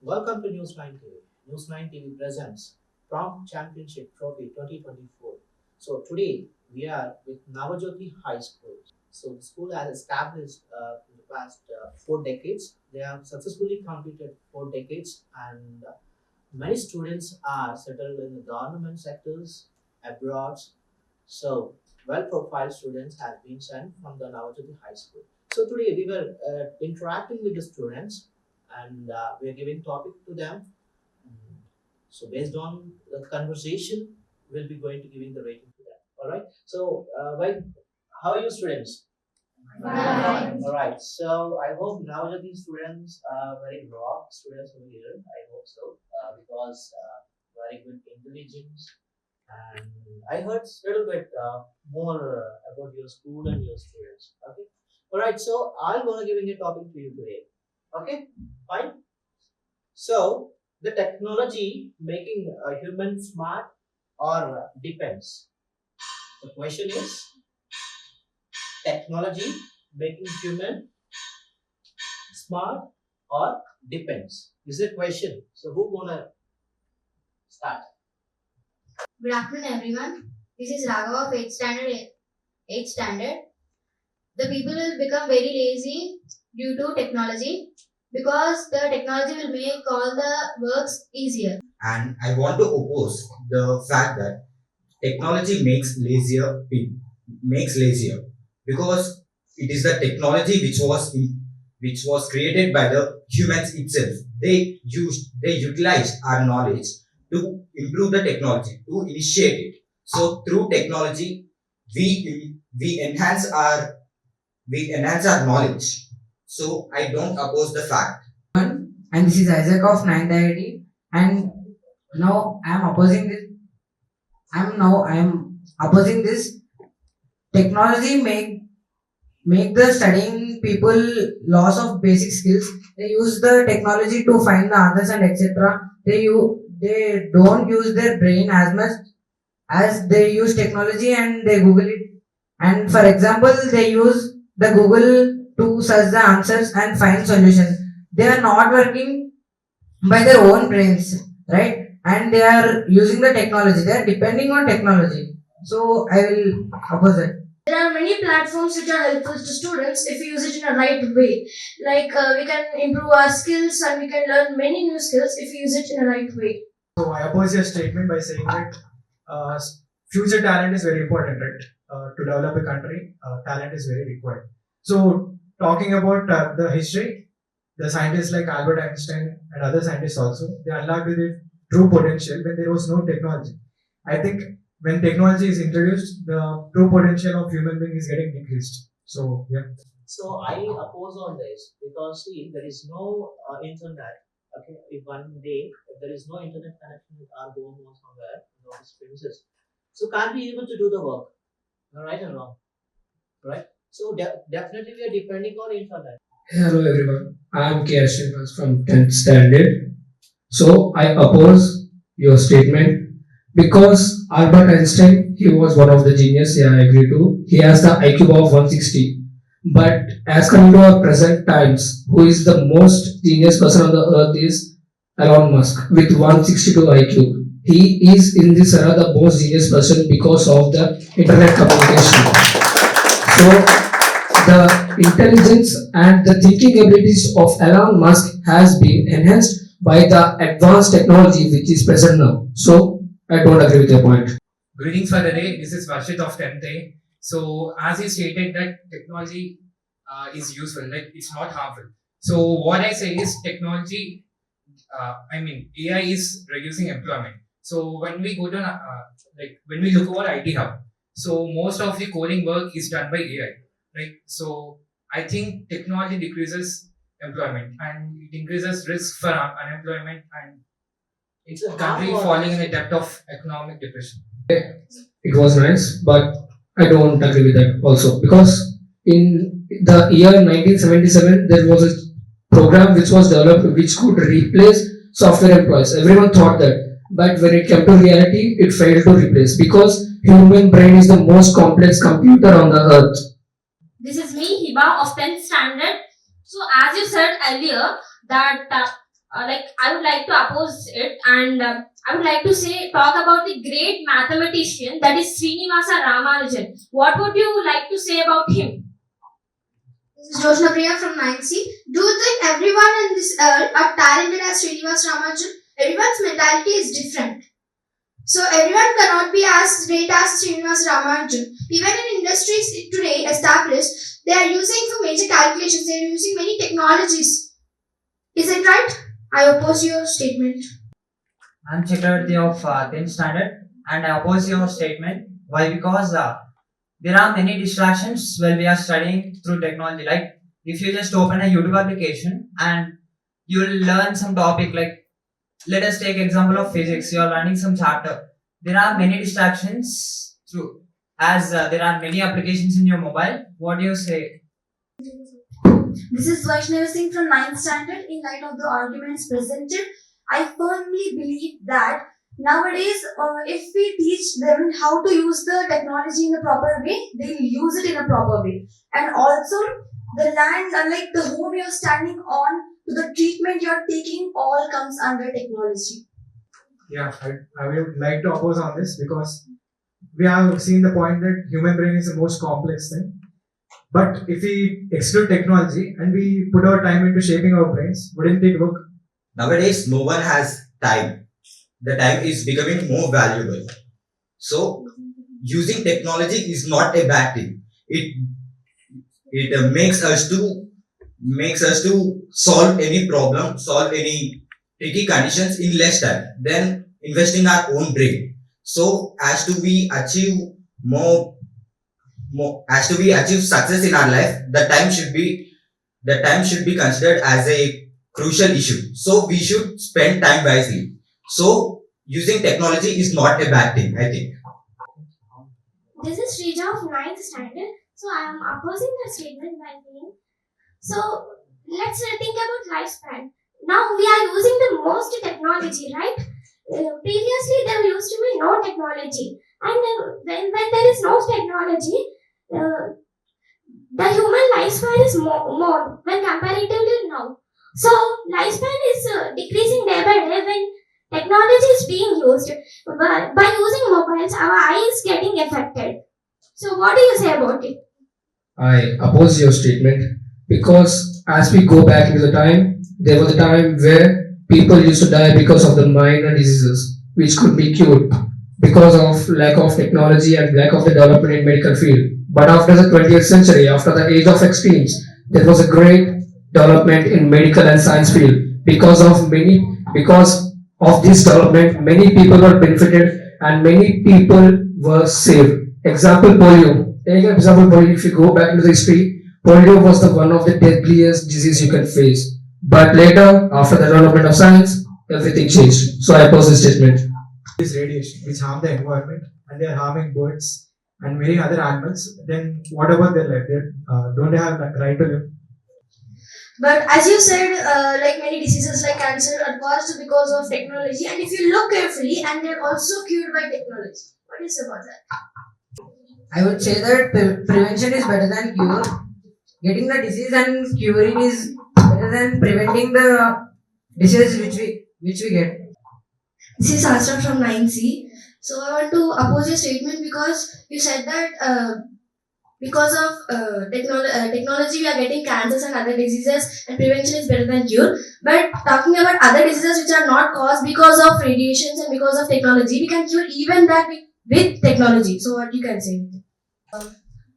Welcome to News9TV. News9TV presents Prompt Championship Trophy 2024. So today we are with Navajyoti High School. So the school has established in the past 4 decades. They have successfully completed 4 decades, and many students are settled in the government sectors abroad. So well-profiled students have been sent from the Navajyoti High School. So today we were interacting with the students, and we are giving topic to them. So based on the conversation, we'll be going to giving the rating to them. All right. So how are you students? Fine. All right. So I hope Navajyoti students are very raw students over here. I hope so because very good intelligence. And I heard a little bit more about your school and your students. Okay. All right. So I'm gonna giving a topic to you today. Okay. Fine. So the technology making a human smart or depends. The question is technology making human smart or depends. Is the question. So who gonna start? Good afternoon, everyone. This is Raghav of 8th standard. 8th standard. The people will become very lazy due to technology because the technology will make all the works easier. And I want to oppose the fact that technology makes lazier because it is the technology which was created by the humans itself. They utilized our knowledge to improve the technology, to initiate it. So through technology we enhance our knowledge. So I don't oppose the fact. And this is Isaac of 9th ID, and now I am opposing this. I am opposing this. Technology make the studying people loss of basic skills. They use the technology to find the answers and etc. They don't use their brain as much as they use technology, and they Google it. And for example, they use the Google to search the answers and find solutions. They are not working by their own brains, right? And they are using the technology. They are depending on technology. So I will oppose it. There are many platforms which are helpful to students if we use it in a right way. Like we can improve our skills and we can learn many new skills if we use it in a right way. So I oppose your statement by saying that future talent is very important, right? To develop a country, talent is very required. So talking about the history, the scientists like Albert Einstein and other scientists also, they unlocked their true potential when there was no technology. I think when technology is introduced, the true potential of human being is getting decreased. So yeah. So I oppose on this because see there is no internet. Okay, if one day if there is no internet connection with our home or somewhere in those premises, so can't be able to do the work. Right or wrong? Right. So definitely we are depending on internet. Hello everyone, I am K. Srinivas from 10th standard. So I oppose your statement because Albert Einstein, he was one of the genius, yeah I agree to. He has the IQ of 160. But as coming to our present times, who is the most genius person on the earth is Elon Musk with 162 IQ. He is in this era the most genius person because of the internet communication. So the intelligence and the thinking abilities of Elon Musk has been enhanced by the advanced technology which is present now. So I don't agree with your point. Greetings for the day. This is Varshit of 10th A. So as he stated that technology is useful, like it's not harmful. So what I say is technology, AI is reducing employment. So when we go to when we look over IT Hub, so most of the coding work is done by AI. Right. So I think technology decreases employment and it increases risk for unemployment and It's a country hard falling in a depth of economic depression. It was nice, but I don't agree with that also because in the year 1977 there was a program which was developed which could replace software employees. Everyone thought that, but when it came to reality, it failed to replace because human brain is the most complex computer on the earth. This is me, Hiba of 10th standard. So as you said earlier that I would like to oppose it, and I would like to talk about the great mathematician that is Srinivasa Ramanujan. What would you like to say about him? This is Joshna Priya from 9C. Do you think everyone in this are talented as Srinivas Ramanujan? Everyone's mentality is different. So everyone cannot be as great as Srinivas Ramanujan. Even in industries today established, they are using for major calculations, they are using many technologies. Is it right? I oppose your statement. I'm Chakravarti of 10th standard and I oppose your statement. Why? Because there are many distractions while we are studying through technology. Like if you just open a YouTube application and you will learn some topic, like let us take example of physics. You are learning some chapter. There are many distractions through as there are many applications in your mobile. What do you say? This is Vaishnavi Singh from 9th standard. In light of the arguments presented, I firmly believe that nowadays, if we teach them how to use the technology in a proper way, they'll use it in a proper way. And also, the land, like the home you're standing on, to the treatment you're taking, all comes under technology. Yeah, I would like to oppose on this because we have seen the point that human brain is the most complex thing. But if we exclude technology and we put our time into shaping our brains, wouldn't it work? Nowadays, no one has time. The time is becoming more valuable. So, using technology is not a bad thing. It makes us to solve any problem, solve any tricky conditions in less time than investing our own brain. So, as to we achieve as to we achieve success in our life, the time should be considered as a crucial issue. So we should spend time wisely. So using technology is not a bad thing, I think. This is Srija of 9th standard. So I am opposing the statement by saying, so let's think about lifespan. Now we are using the most technology, right? Previously there used to be no technology, and when there is no technology, the human lifespan is more when comparatively now. So lifespan is decreasing day by day when technology is being used. But by using mobiles, our eye is getting affected. So what do you say about it? I oppose your statement because as we go back into the time, there was a time where people used to die because of the minor diseases which could be cured because of lack of technology and lack of the development in medical field. But after the 20th century, after the age of extremes, there was a great development in medical and science field. Because of this development, many people were benefited and many people were saved. Example polio. Take an example polio. If you go back into the history, polio was the one of the deadliest disease you can face. But later, after the development of science, everything changed. So I oppose this statement. This radiation which harm the environment and they are harming birds and many other animals, then what about their life? Don't they have the right to live? But as you said, like many diseases like cancer are caused because of technology, and if you look carefully, and they're also cured by technology. What do you say about that? I would say that prevention is better than cure. Getting the disease and curing is better than preventing the disease which we get. This is Asra from 9C. So I want to oppose your statement because you said that because of technology we are getting cancers and other diseases and prevention is better than cure. But talking about other diseases which are not caused because of radiations and because of technology, we can cure even that with technology. So what you can say?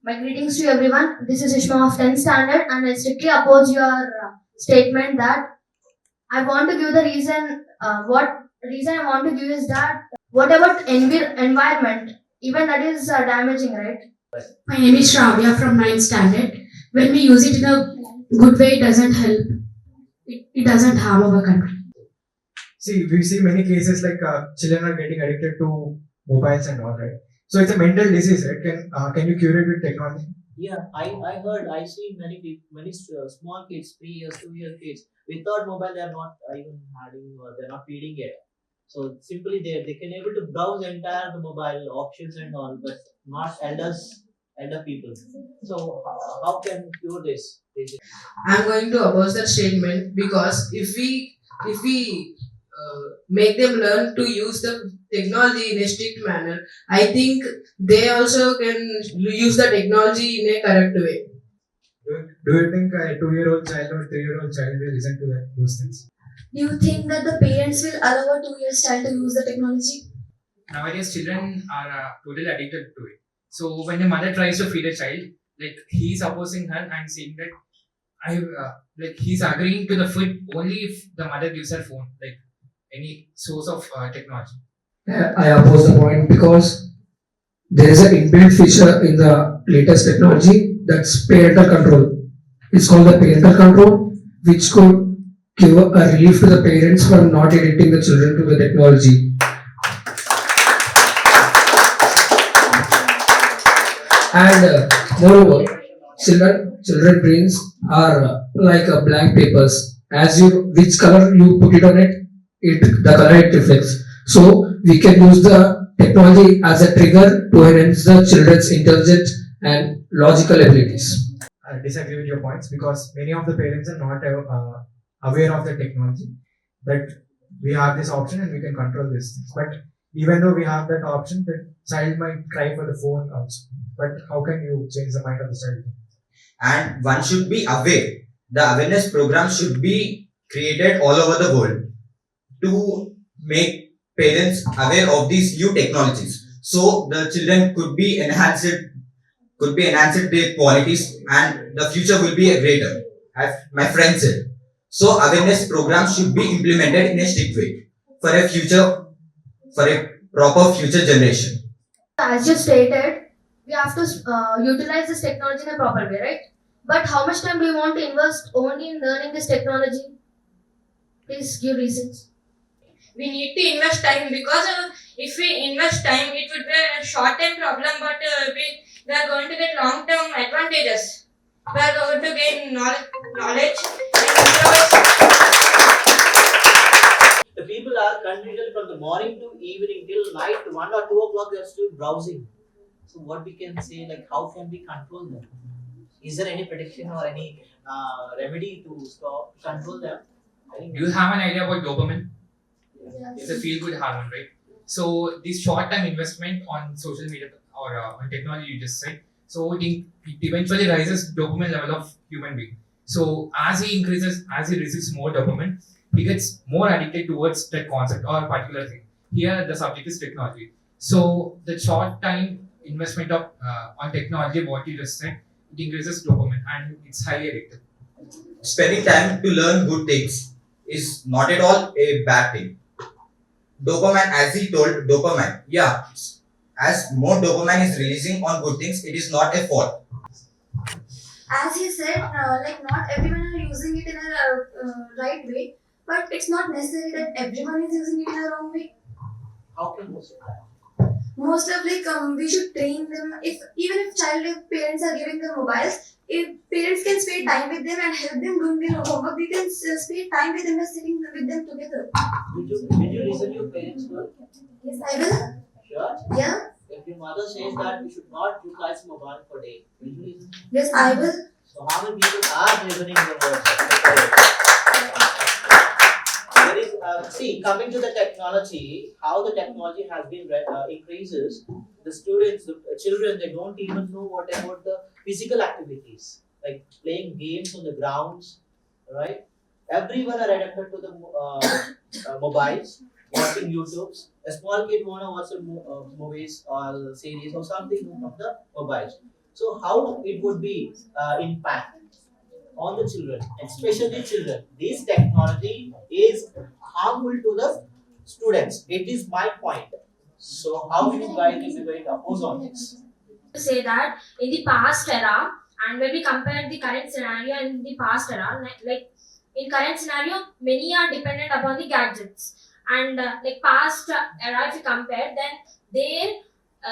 My greetings to everyone. This is Ishma of 10th standard and I strictly oppose your statement that I want to give the reason. What reason I want to give is that what about environment? Even that is damaging, right? My name is Shravya from 9th standard. When we use it in a good way, it doesn't help. It doesn't harm our country. See, we see many cases like children are getting addicted to mobiles and all, right? So it's a mental disease, right? Can you cure it with technology? Yeah, I see many small kids, 3 years, 2 year kids, without mobile they are not even having or they're not feeding it. So simply they can able to browse entire the mobile options and all, but not elder people. So how can we cure this? I'm going to oppose that statement because if we if we make them learn to use the technology in a strict manner, I think they also can use the technology in a correct way. Do you think a 2-year-old child or 3-year-old child will listen to those things? Do you think that the parents will allow a 2-year child to use the technology? Nowadays, children are totally addicted to it. So when the mother tries to feed a child, like he's opposing her and saying that like he's agreeing to the food only if the mother gives her phone, like any source of technology. I oppose the point because there is an inbuilt feature in the latest technology that's parental control. It's called the parental control, which could give a relief to the parents from not addicting the children to the technology. And moreover, children brains are like blank papers. As you which color you put it on it, the color it reflects. So we can use the technology as a trigger to enhance the children's intelligence and logical abilities. I disagree with your points because many of the parents are not aware of the technology, that we have this option and we can control these things. But even though we have that option, the child might cry for the phone also. But how can you change the mind of the child? And one should be aware. The awareness program should be created all over the world to make parents aware of these new technologies. So the children could be enhanced their qualities and the future will be a greater, as my friend said. So awareness programs should be implemented in a strict way for a proper future generation. As you stated, we have to utilize this technology in a proper way, right? But how much time do you want to invest only in learning this technology? Please give reasons. We need to invest time because if we invest time, it would be a short-term problem, but we are going to get long-term advantages. We are going to gain knowledge and improvise. The people are continually from the morning to evening till night, 1 or 2 o'clock, they are still browsing. So what we can say, like how can we control them? Is there any prediction or any remedy to control them? Do you have an idea about dopamine? It's a feel-good hormone, right? So this short-term investment on social media or on technology, you just said, so it eventually raises dopamine level of human being. So as he receives more dopamine, he gets more addicted towards that concept or particular thing. Here, the subject is technology. So the short-time investment of on technology, what you just said, it increases dopamine and it's highly addictive. Spending time to learn good things is not at all a bad thing. Dopamine, as he told, dopamine, yeah, as more dopamine is releasing on good things, it is not a fault. As he said, like not everyone are using it in a right way, but it's not necessary that everyone is using it in a wrong way. How can we say that? Most of we should train them. If parents are giving them mobiles, if parents can spend time with them and help them doing their homework, we can spend time with them and sitting with them together. Did you listen to your parents' word? Yes, I will. Sure. Yeah. If your mother says that we should not utilize mobile for day, will you listen? Yes, I will. So how many people are listening to the words? There is, see, coming to the technology, how the technology has been increases, the students, the children, they don't even know what about the physical activities, like playing games on the grounds, right? Everyone are adapted to the mobiles, watching YouTubes. A small kid wanna watch movies or series or something from the mobiles. So how it would be impact on the children, especially children? This technology is harmful to the students. It is my point. So how you guys will be going to oppose on this? To say that in the past era, and when we compare the current scenario and the past era, like in current scenario, many are dependent upon the gadgets, and like past era, if you compare, then there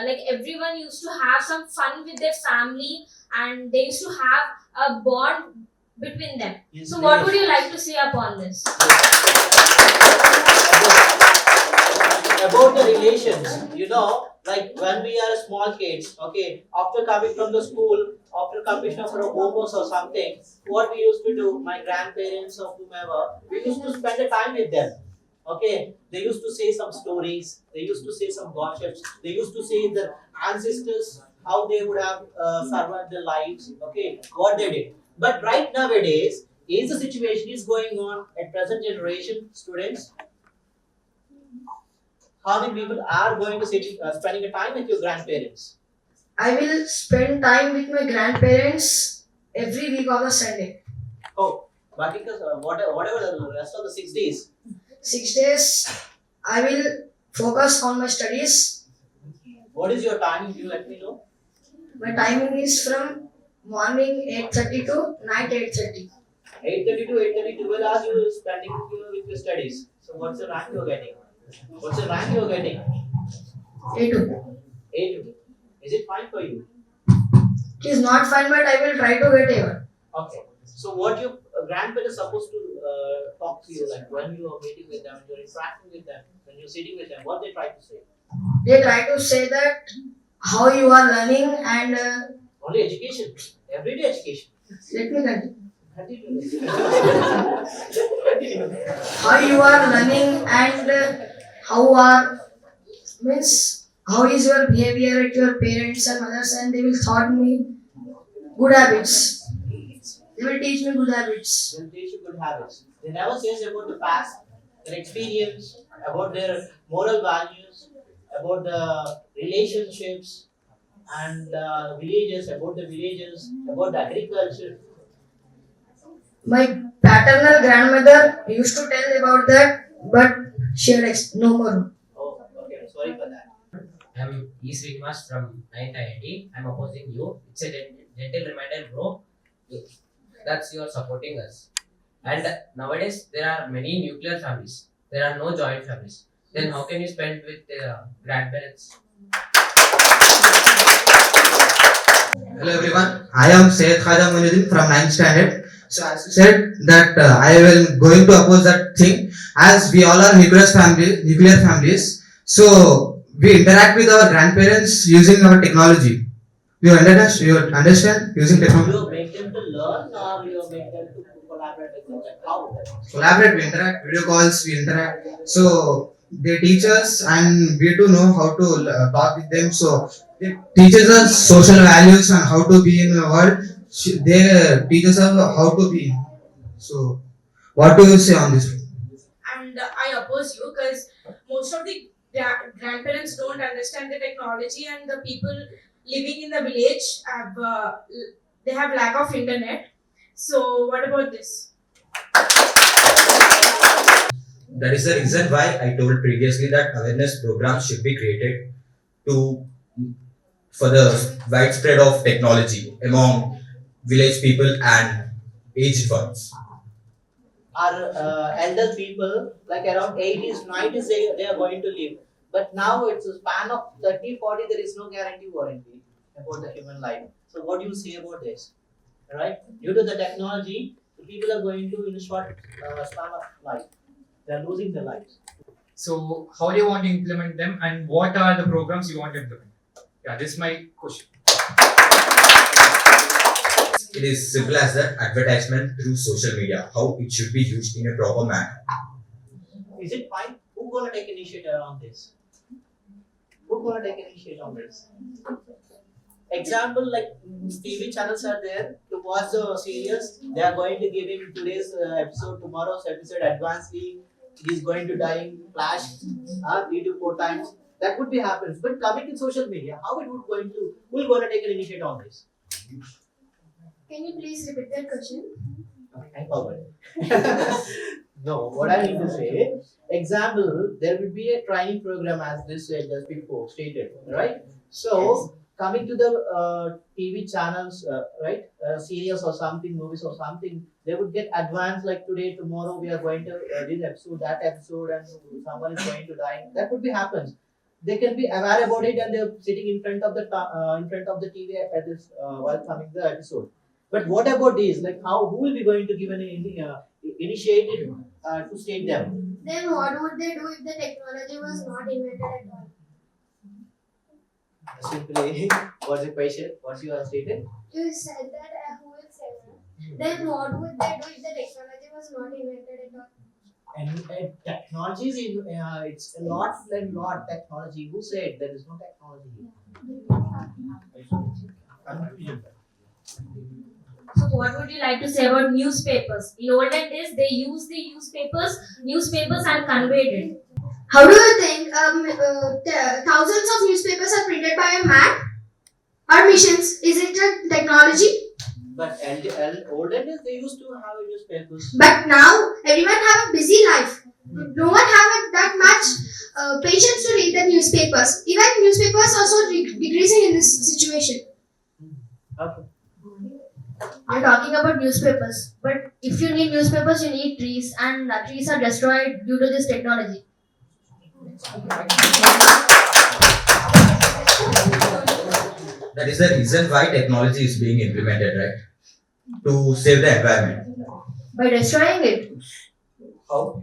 like everyone used to have some fun with their family, and they used to have a bond between them. Yes, So, what yes. would you like to say upon this? About the relations, Like when we are small kids, okay, after coming from the school, after completion of our homeworks or something, what we used to do, my grandparents or whomever, we used to spend the time with them. Okay, they used to say some stories, they used to say some gossips, they used to say the ancestors how they would have survived their lives, okay, what they did. But right nowadays, is the situation is going on at present generation students? How many people are going to spending a time with your grandparents? I will spend time with my grandparents every week of the Sunday. Oh, but because whatever the rest of the 6 days. 6 days, I will focus on my studies. What is your timing? You let me know. My timing is from morning 8:30 to night 8:30. 8:30 to 8:30. 12 hours you are spending with your studies. So what's the rank you are getting? What's the rank you are getting? A2. A2. Is it fine for you? It is not fine, but I will try to get A1. Okay. So what your grandparents supposed to talk to you like when you are meeting with them, you're interacting with them, when you're sitting with them, what they try to say? They try to say that how you are learning and Only education, everyday education. let me continue. Continue. How you are learning and how is your behavior at your parents and mothers, and they will taught me good habits. They will teach me good habits. They'll teach you good habits. They never says about the past, their experience, about their moral values, about the relationships and villages, about the villages, about the agriculture. My paternal grandmother used to tell about that, but she had no more. Oh, okay. I'm sorry for that. I'm E. Srinivas from 9th IIT. I'm opposing you. It's a gentle reminder, bro, that you are supporting us. And nowadays, there are many nuclear families. There are no joint families. Then how can you spend with grandparents? Hello everyone, I am Syed Khaja Muinuddin from 9th standard. So as you said that I will going to oppose that thing as we all are nuclear families. So we interact with our grandparents using our technology. You understand using technology? You make them to learn or you make them to collaborate with them? Like how? Collaborate, we interact, video calls, we interact. So they teach us and we do know how to talk with them. So they teaches us social values and how to be in the world. They teach us how to be. So what do you say on this? And I oppose you because most of the grandparents don't understand the technology, and the people living in the village have they have lack of internet. So what about this? That is the reason why I told previously that awareness programs should be created for the widespread of technology among village people and aged ones. Our elder people, like around 80s, 90s, they are going to live. But now it's a span of 30, 40, there is no guarantee warranty about the human life. So what do you say about this? Right? Due to the technology, the people are going to in a short span of life. They are losing their lives. So how do you want to implement them, and what are the programs you want to implement? Yeah, this is my question. It is simple as that advertisement through social media, how it should be used in a proper manner. Is it fine? Who gonna take initiative on this? Who gonna take initiative on this? Example, like TV channels are there to watch the series. They are going to give him today's episode, tomorrow's episode advancedly. He's going to die in flash 3 to 4 times. That would be happens. But coming to social media, how it would going to? Who's going to take an initiative on this? Can you please repeat that question? I forgot. No, what I mean to say, example, there will be a training program as this just before stated, right? So coming to the TV channels, right, series or something, movies or something, they would get advanced like today, tomorrow we are going to this episode, that episode, and someone is going to die. That would be happens. They can be aware about it and they're sitting in front of the TV at this while coming the episode. But what about these? Like who will be going to give an initiative to state them? Then what would they do if the technology was not invented at all? Simply, what's the question? What's your statement? You said that who will say that? Then what would they do if the technology was not invented at all? And technology is it's a lot and lot technology. Who said there is no technology? Confusion. So what would you like to say about newspapers? In olden days, they used the newspapers and conveyed it. How do you think thousands of newspapers are printed by a man or machines? Is it a technology? But olden days they used to have newspapers. But now everyone have a busy life. No one have that much patience to read the newspapers. Even newspapers also decreasing in this situation. Okay. You're talking about newspapers, but if you need newspapers, you need trees, and trees are destroyed due to this technology. That is the reason why technology is being implemented, right? To save the environment. By destroying it. How?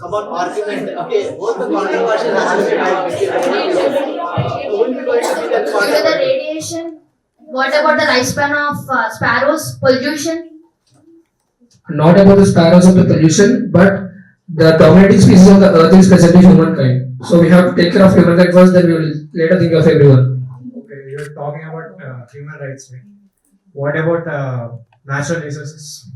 Come on, argument. Okay, both the controversial answers. Due to the radiation, what about the lifespan of sparrows? Pollution? Not about the sparrows of the pollution, but the dominating species of the earth is presently humankind. So we have to take care of humankind first, then we will later think of everyone. Okay, you're talking about human rights, right? What about natural resources?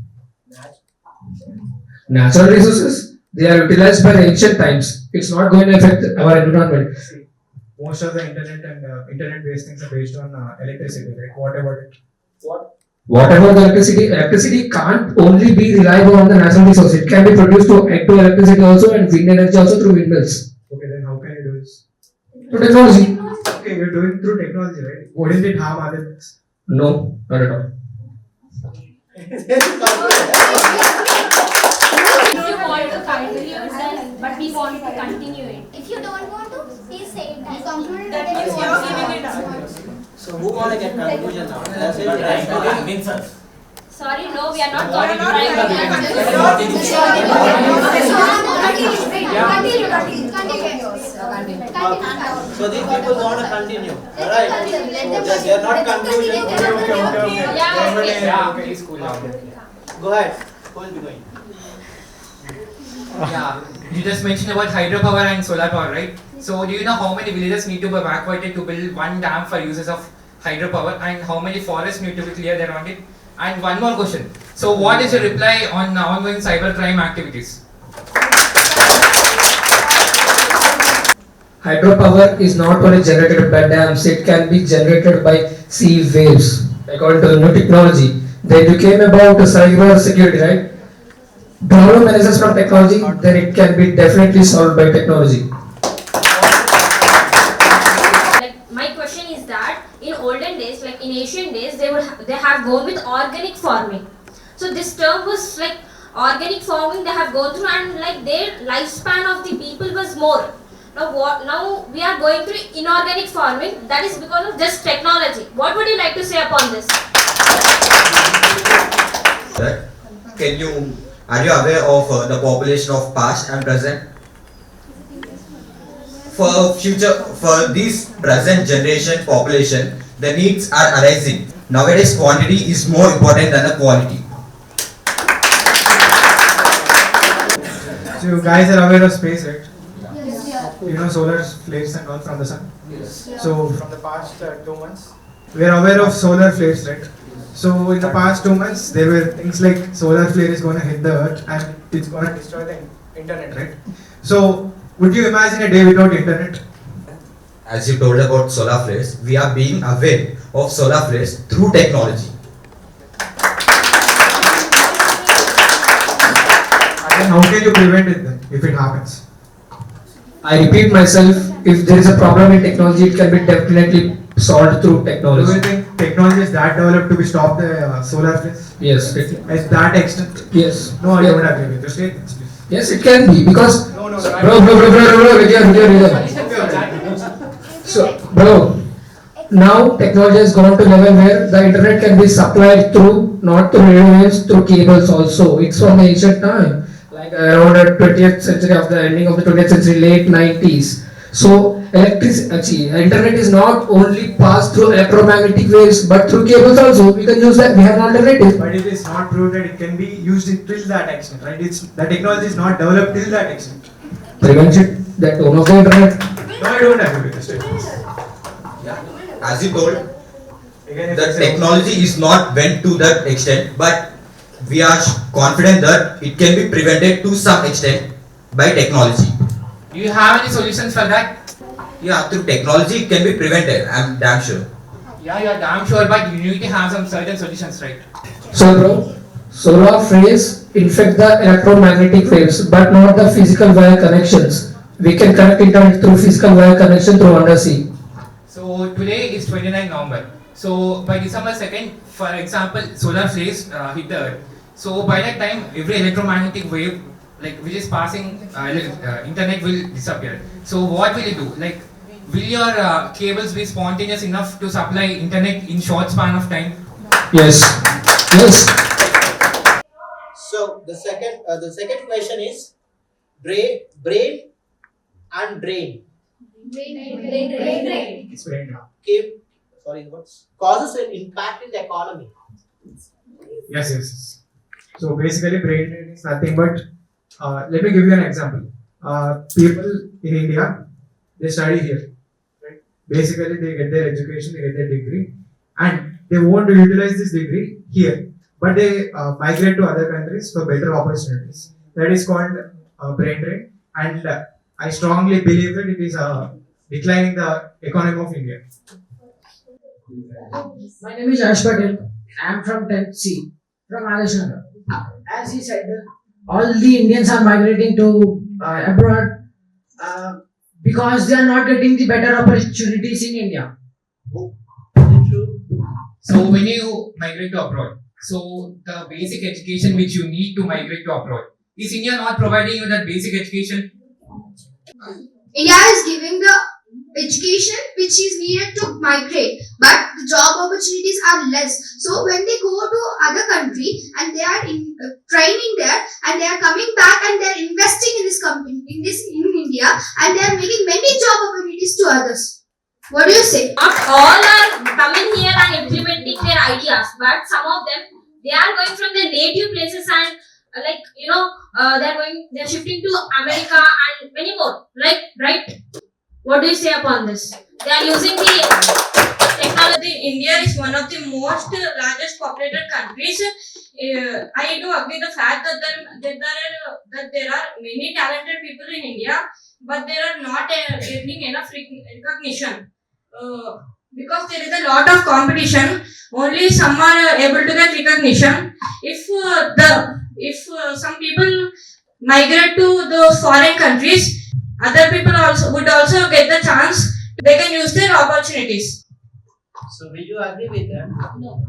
Natural resources, they are utilized by the ancient times. It's not going to affect our environment. See, most of the internet and internet-based things are based on electricity, right? What about it? What about the electricity? Electricity can't only be reliable on the natural resource. It can be produced to electricity also and wind energy also through windmills. Okay, then how can you do this? Through technology. Okay, you're doing through technology, right? Wouldn't it harm other things? No, not at all. If you want to continue yourself, but we want to continue it. If you don't want to, please say it. You concluded that means you are giving it up. So who want to get conclusion now? That's it. Right. Convince us. Sorry, no, we are not going to try. So these people want to continue. Alright. So they are not conclusion. Yeah, okay, it's cool now. Go ahead. Who will be going? Yeah, you just mentioned about hydropower and solar power, right? So do you know how many villages need to be evacuated to build one dam for uses of hydropower, and how many forests need to be cleared around it? And one more question. So what is your reply on ongoing cybercrime activities? Hydropower is not only generated by dams, it can be generated by sea waves. According to the new technology, then you came about cyber security, right? Problem arises from technology, then it can be definitely solved by technology. Like my question is that in olden days, like in ancient days, they have gone with organic farming. So this term was like organic farming they have gone through, and like their lifespan of the people was more. Now we are going through inorganic farming. That is because of just technology. What would you like to say upon this? Sir, are you aware of the population of past and present? For this present generation population, the needs are arising. Nowadays, quantity is more important than the quality. So you guys are aware of space, right? You know solar flares and all from the sun. So from the past 2 months, we are aware of solar flares, right? So in the past 2 months, there were things like solar flare is going to hit the earth and it's going to destroy the internet, right? So would you imagine a day without internet? As you told about solar flares, we are being aware of solar flares through technology. And how can you prevent it then if it happens? I repeat myself, if there is a problem in technology, it can be definitely solved through Do technology. you think technology is that developed to stop the solar flares? Yes. At that extent? Yes. No, I don't agree with your statements, please. Yes, it can be because. No, So, bro, now technology has gone to level where the internet can be supplied through, not through radio waves, through cables also. It's from the ancient time, like around the 20th century, of the ending of the 20th century, late 90s. So internet is not only passed through electromagnetic waves but through cables also. We can use that. We have an alternative. But it is not proved that it can be used till that extent, right? The technology is not developed till that extent. Prevents it. That tone of the internet. No, I don't agree with this statement. Yeah. As you told, the technology is not went to that extent, but we are confident that it can be prevented to some extent by technology. Do you have any solutions for that? Yeah, through technology it can be prevented, I'm damn sure. Yeah, you are damn sure, but you need to have some certain solutions, right? So bro, solar rays infect the electromagnetic waves but not the physical wire connections. We can connect internet through physical wire connection through undersea. So today is 29 November. So by December 2nd, for example, solar rays hit the earth. So by that time, every electromagnetic wave which is passing internet will disappear. So what will you do? Will your cables be spontaneous enough to supply internet in short span of time? Yes. Yes. So the second question is brain and drain. It's brain drain. What causes an impact in the economy? Yes. So basically, brain drain is nothing but. Let me give you an example. People in India, they study here. Right? Basically, they get their education, they get their degree, and they want to utilize this degree here. But they migrate to other countries for better opportunities. That is called brain drain, and I strongly believe that it is declining the economy of India. My name is Ash Patel. I am from 10th C, from Alexander. As he said, all the Indians are migrating to abroad because they are not getting the better opportunities in India. So when you migrate to abroad, so the basic education which you need to migrate to abroad, is India not providing you that basic education? India is giving the education which is needed to migrate, but the job opportunities are less. So when they go to other country and they are training there and they are coming back and they are investing in this company in India and they are making many job opportunities to others. What do you say? Not all are coming here and implementing their ideas, but some of them, they are going from their native places and they're shifting to America and many more, right? What do you say upon this? They are using the technology. India is one of the most largest populated countries. I do agree the fact that there are many talented people in India, but they are not getting enough recognition. Because there is a lot of competition, only some are able to get recognition. If some people migrate to those foreign countries, other people would also get the chance. They can use their opportunities. So will you agree with that? No.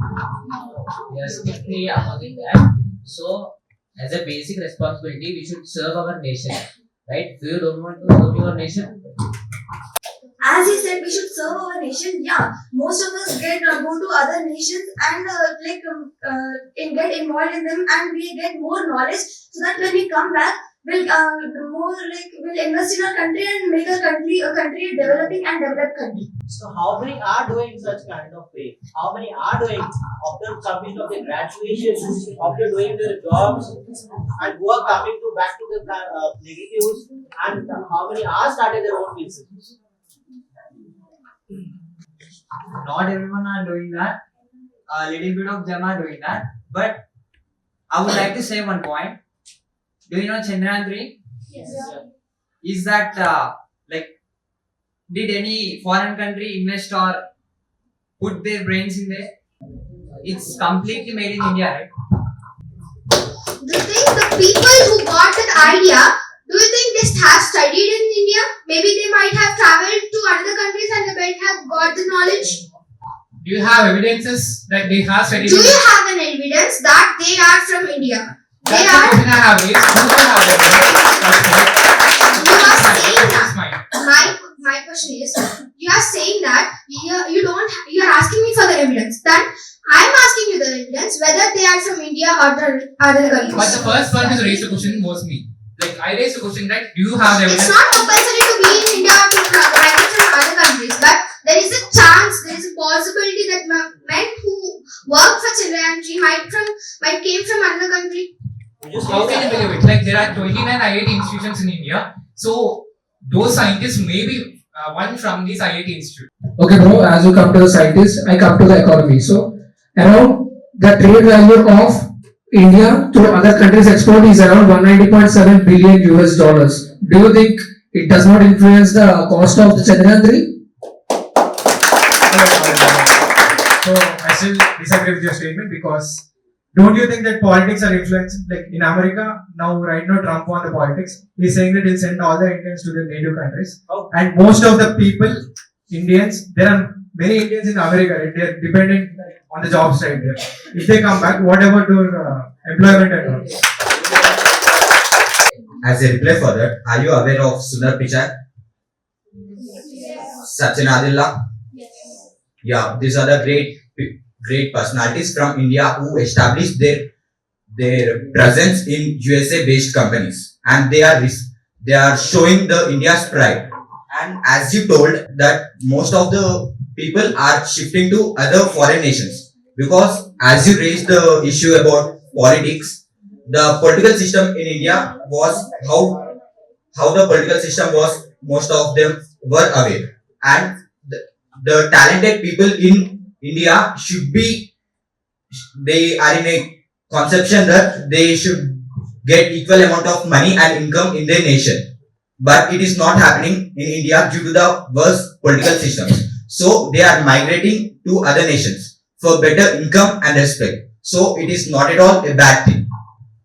Yes, definitely opposing that. So, as a basic responsibility, we should serve our nation, right? Do you don't want to serve your nation? As he said, we should serve our nation. Yeah, most of us go to other nations and get involved in them, and we get more knowledge so that when we come back, we'll invest in our country and make our country a developing and developed country. So how many are doing such kind of way? How many are doing after completion of their graduation, after doing their jobs, and who are coming back to the negatives, and how many are started their own business? Not everyone are doing that. A little bit of them are doing that. But I would like to say one point. Do you know Chandrayaan 3? Yes. Is that did any foreign country invest or put their brains in there? It's completely made in India, right? Do you think the people who got that idea, do you think they have studied in India? Maybe they might have traveled to other countries and they might have got the knowledge. Do you have evidences that they have studied? Do you have an evidence that they are from India? That's the question I have. Is do you have evidence? You are saying that. My question is, you are saying that you are asking me for the evidence. Then I am asking you the evidence whether they are from India or the other countries. But the first one who raised the question was me. I raised the question that do you have evidence? It's not compulsory to be in India or to migrate from other countries, but there is a chance, there is a possibility that men who work for Chandrayaan-3 might came from another country. How can you believe it? Like there are 29 IIT institutions in India, so those scientists may be one from this IIT institute. Okay, bro, as you come to the scientists, I come to the economy. So, around the trade value of India to other countries' export is around 190.7 billion US dollars. Do you think it does not influence the cost of the Chandrayaan-3? So I still disagree with your statement because don't you think that politics are influenced? Like in America, right now Trump won the politics. He's saying that he'll send all the Indians to their native countries. And most of the people, Indians, there are many Indians in America, right? They're dependent on the jobs right there. If they come back, what about their employment and all? As a reply for that, are you aware of Sundar Pichai? Sachin Adilla? Yeah, these are the great personalities from India who established their presence in USA based companies, and they are showing the India's pride. And as you told that most of the people are shifting to other foreign nations because as you raised the issue about politics, the political system in India was how the political system was, most of them were aware, and the talented people in India they are in a conception that they should get equal amount of money and income in their nation. But it is not happening in India due to the worse political systems. So they are migrating to other nations for better income and respect. So it is not at all a bad thing.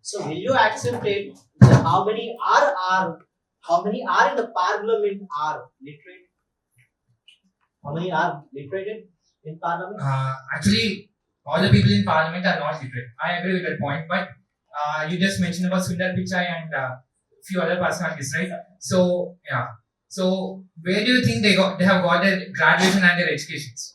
So will you accept it? That how many are in the parliament are literate? How many are literated in parliament? Actually, all the people in parliament are not literate. I agree with that point, but you just mentioned about Sundar Pichai and few other personalities, right? So yeah. So where do you think they have got their graduation and their educations?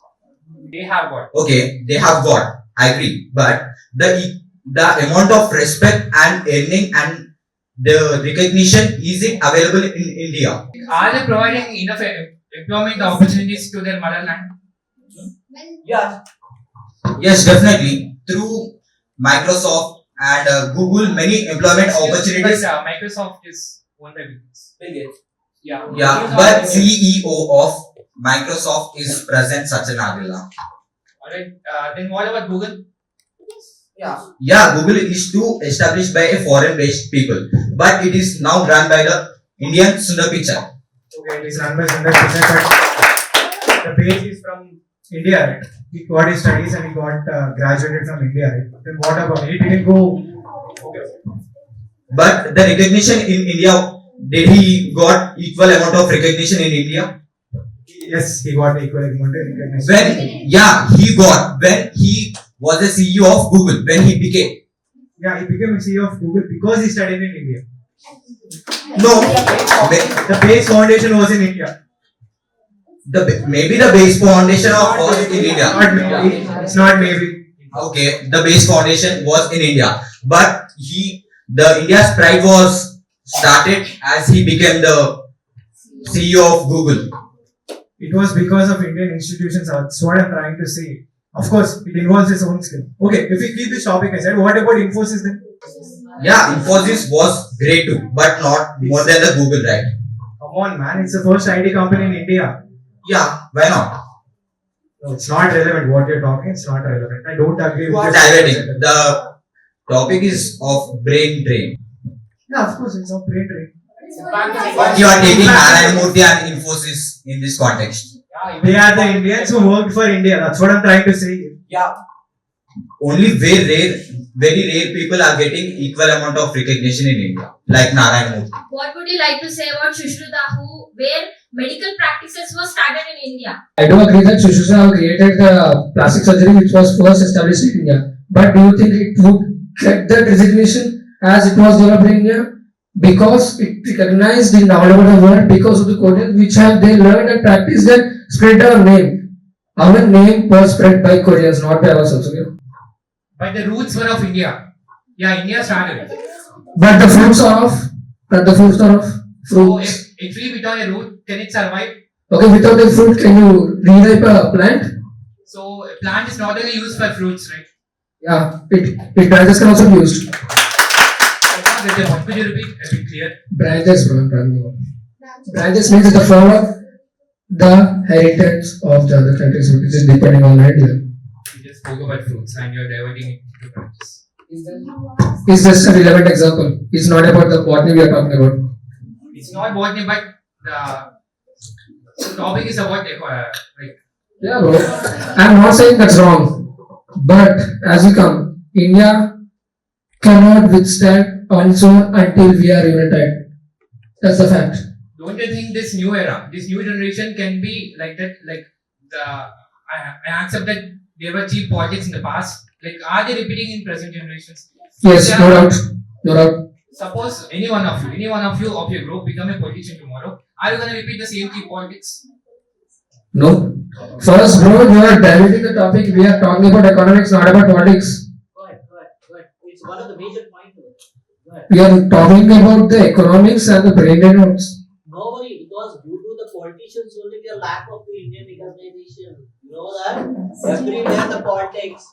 They have what? Okay, they have got. I agree, but the amount of respect and earning and the recognition is it available in India? Are they providing enough employment opportunities to their motherland? Yeah. Yes, definitely. Through Microsoft and Google, many employment opportunities. But Microsoft is owned by Bill Gates. Yeah. Yeah, but CEO of Microsoft is present Sachin Adilla. Alright. Then what about Google? Yeah, Google is too established by a foreign-based people, but it is now run by the Indian Sundar Pichai. Okay, it is run by Sundar Pichai, but the base is from India, right? He got his studies and he got graduated from India, right? Then what about it? He didn't go. Okay. But the recognition in India, did he got equal amount of recognition in India? Yes, he got equal amount of recognition. When he was the CEO of Google, when he became. Yeah, he became a CEO of Google because he studied in India. No, the base foundation was in India. Maybe the base foundation was in India. Not maybe. It's not maybe. Okay, the base foundation was in India, but the India's pride was started as he became the CEO of Google. It was because of Indian institutions. That's what I'm trying to say. Of course, it involves his own skill. Okay, if we keep this topic aside, what about Infosys then? Yeah, Infosys was great too, but not more than the Google, right? Come on, man, it's the first IT company in India. Yeah, why not? No, it's not relevant. What you're talking, it's not relevant. I don't agree with Diverting. The topic is of brain drain. Yeah, of course, it's of brain drain. But you are taking Narayan Murthy and Infosys in this context. They are the Indians who worked for India. That's what I'm trying to say. Yeah. Only very rare people are getting equal amount of recognition in India, like Narayan Murthy. What would you like to say about Shushruta, where medical practices were started in India? I do agree that Shushusa created the plastic surgery which was first established in India. But do you think it would get that designation as it was developed in India? Because it recognized in all over the world because of the Koreans which have they learned and practiced and spread our name. Our name was spread by Koreans, not by ourselves. Okay? But the roots were of India. Yeah, India started it. But the fruits are of fruits. So if we put on a root, can it survive? Okay, without a fruit, can you reripe a plant? So a plant is not only used for fruits, right? Yeah, it branches can also be used. I can't get the point. Could you repeat a bit clear? Branches, bro, I'm talking about. Branches means the form of the heritage of the other countries, which is depending on India. You just spoke about fruits and you're diverting it to branches. It's just a relevant example. It's not about the botany we are talking about. It's not botany, but the topic is about like. Yeah, bro. I'm not saying that's wrong, but as we come, India cannot withstand on its own until we are united. That's the fact. Don't you think this new era, this new generation can be like that? Like I accept that there were cheap politics in the past. Like, are they repeating in present generations? Yes, no doubt. No doubt. Suppose any one of you of your group become a politician tomorrow, are you gonna repeat the same cheap politics? No. First, bro, you are diverting the topic. We are talking about economics, not about politics. Go ahead. It's one of the major points. We are talking about the economics and the brain drain notes. No worry, because due to the politicians only the lack of the Indian recognition. You know that? Everywhere the politics.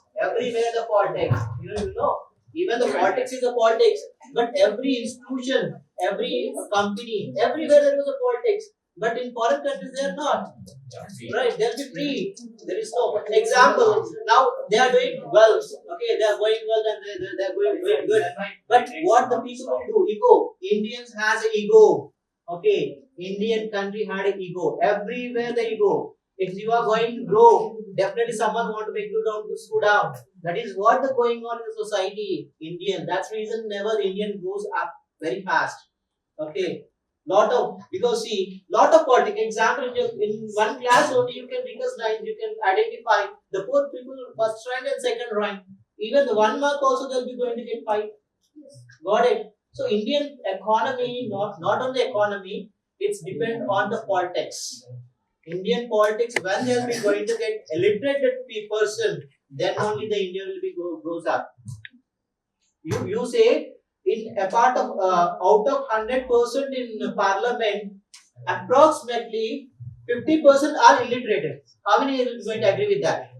You know. Even the politics is the politics. But every institution, every company, everywhere there is a politics. But in foreign countries they are not. Right? They'll be free. There is no example. Now they are doing well. Okay, they are going well and they are going good. But what the people will do? Ego. Indians has an ego. Okay, Indian country had an ego. Everywhere the ego. If you are going to grow, definitely someone want to make you down to slow down. That is what the going on in the society. Indian. That's reason never Indian goes up very fast. Okay. Because see, lot of politics. Example, in one class only you can recognize, you can identify the poor people first rank and second rank. Even the 1 mark also they'll be going to get 5. Got it? So Indian economy, not on the economy, it's depend on the politics. Indian politics, when they'll be going to get illiterated person, then only the India will be goes up. You say in a part of out of 100% in parliament, approximately 50% are illiterate. How many is going to agree with that?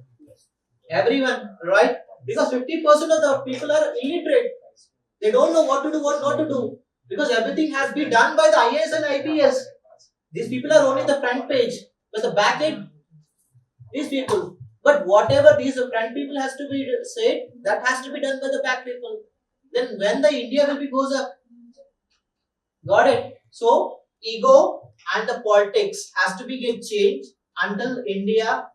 Everyone, right? Because 50% of the people are illiterate. They don't know what to do, what not to do. Because everything has been done by the IAS and IPS. These people are only the front page, but the back end, these people. But whatever these front people has to be said, that has to be done by the back people. Then when the India will be goes up. Got it? So ego and the politics has to be get changed until India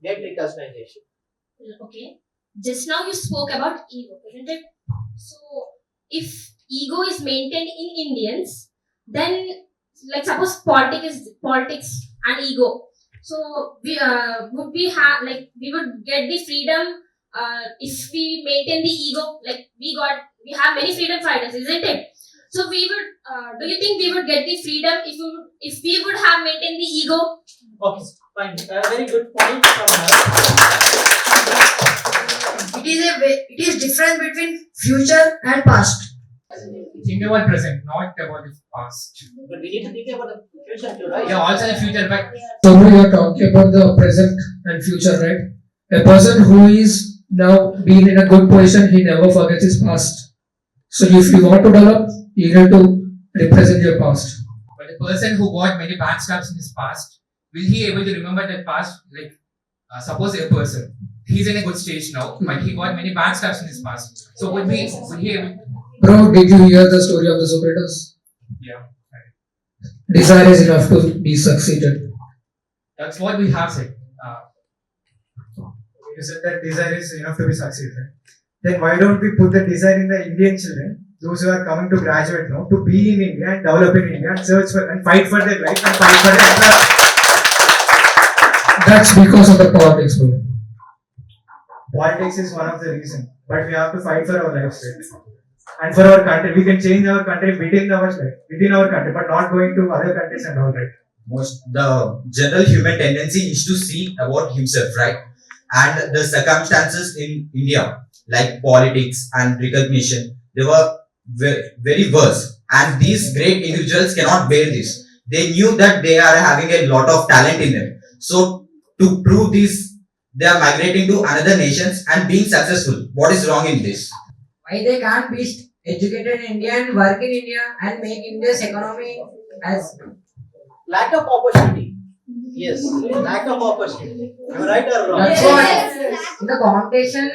get recognition. Okay. Just now you spoke about ego, isn't it? So if ego is maintained in Indians, then like suppose politics and ego. So we would get the freedom if we maintain the ego. Like we have many freedom fighters, isn't it? So we would. Do you think we would get the freedom if we would have maintained the ego? Okay, fine. Very good point from her. It is different between future and past. Think about present, not about the past. But we need to think about the future too, right? Yeah, also the future, but So we are talking about the present and future, right? A person who is now being in a good position, he never forgets his past. So if you want to develop, you need to represent your past. But the person who got many backstabs in his past, will he able to remember that past? Like, suppose a person, he's in a good stage now, but he got many backstabs in his past. So would he able? Bro, did you hear the story of the Socrates? Yeah. Desire is enough to be succeeded. That's what we have said. You said that desire is enough to be succeeded. Then why don't we put the desire in the Indian children, those who are coming to graduate now, to be in India and develop in India and search for and fight for their life and fight for their That's because of the politics, bro. Politics is one of the reasons, but we have to fight for our lives, right? And for our country. We can change our country within our country, but not going to other countries and all, right? The general human tendency is to see about himself, right? And the circumstances in India, like politics and recognition, they were very worse. And these great individuals cannot bear this. They knew that they are having a lot of talent in them. So to prove this, they are migrating to another nations and being successful. What is wrong in this? Why they can't be educated in India and work in India and make India's economy as Lack of opportunity. Yes, lack of opportunity. Am I right or wrong? that's why in the competition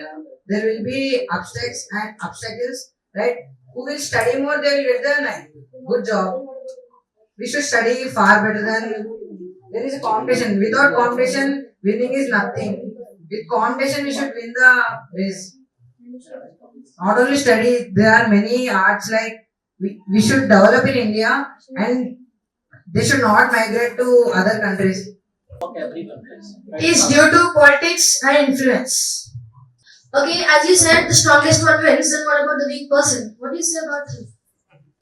there will be obstacles, right? Who will study more, they will get the good job. We should study far better than there is a competition. Without competition, winning is nothing. With competition, we should win the race. Not only study, there are many arts like we should develop in India and they should not migrate to other countries. It is due to politics and influence. Okay, as you said, the strongest one wins. Then what about the weak person? What do you say about him?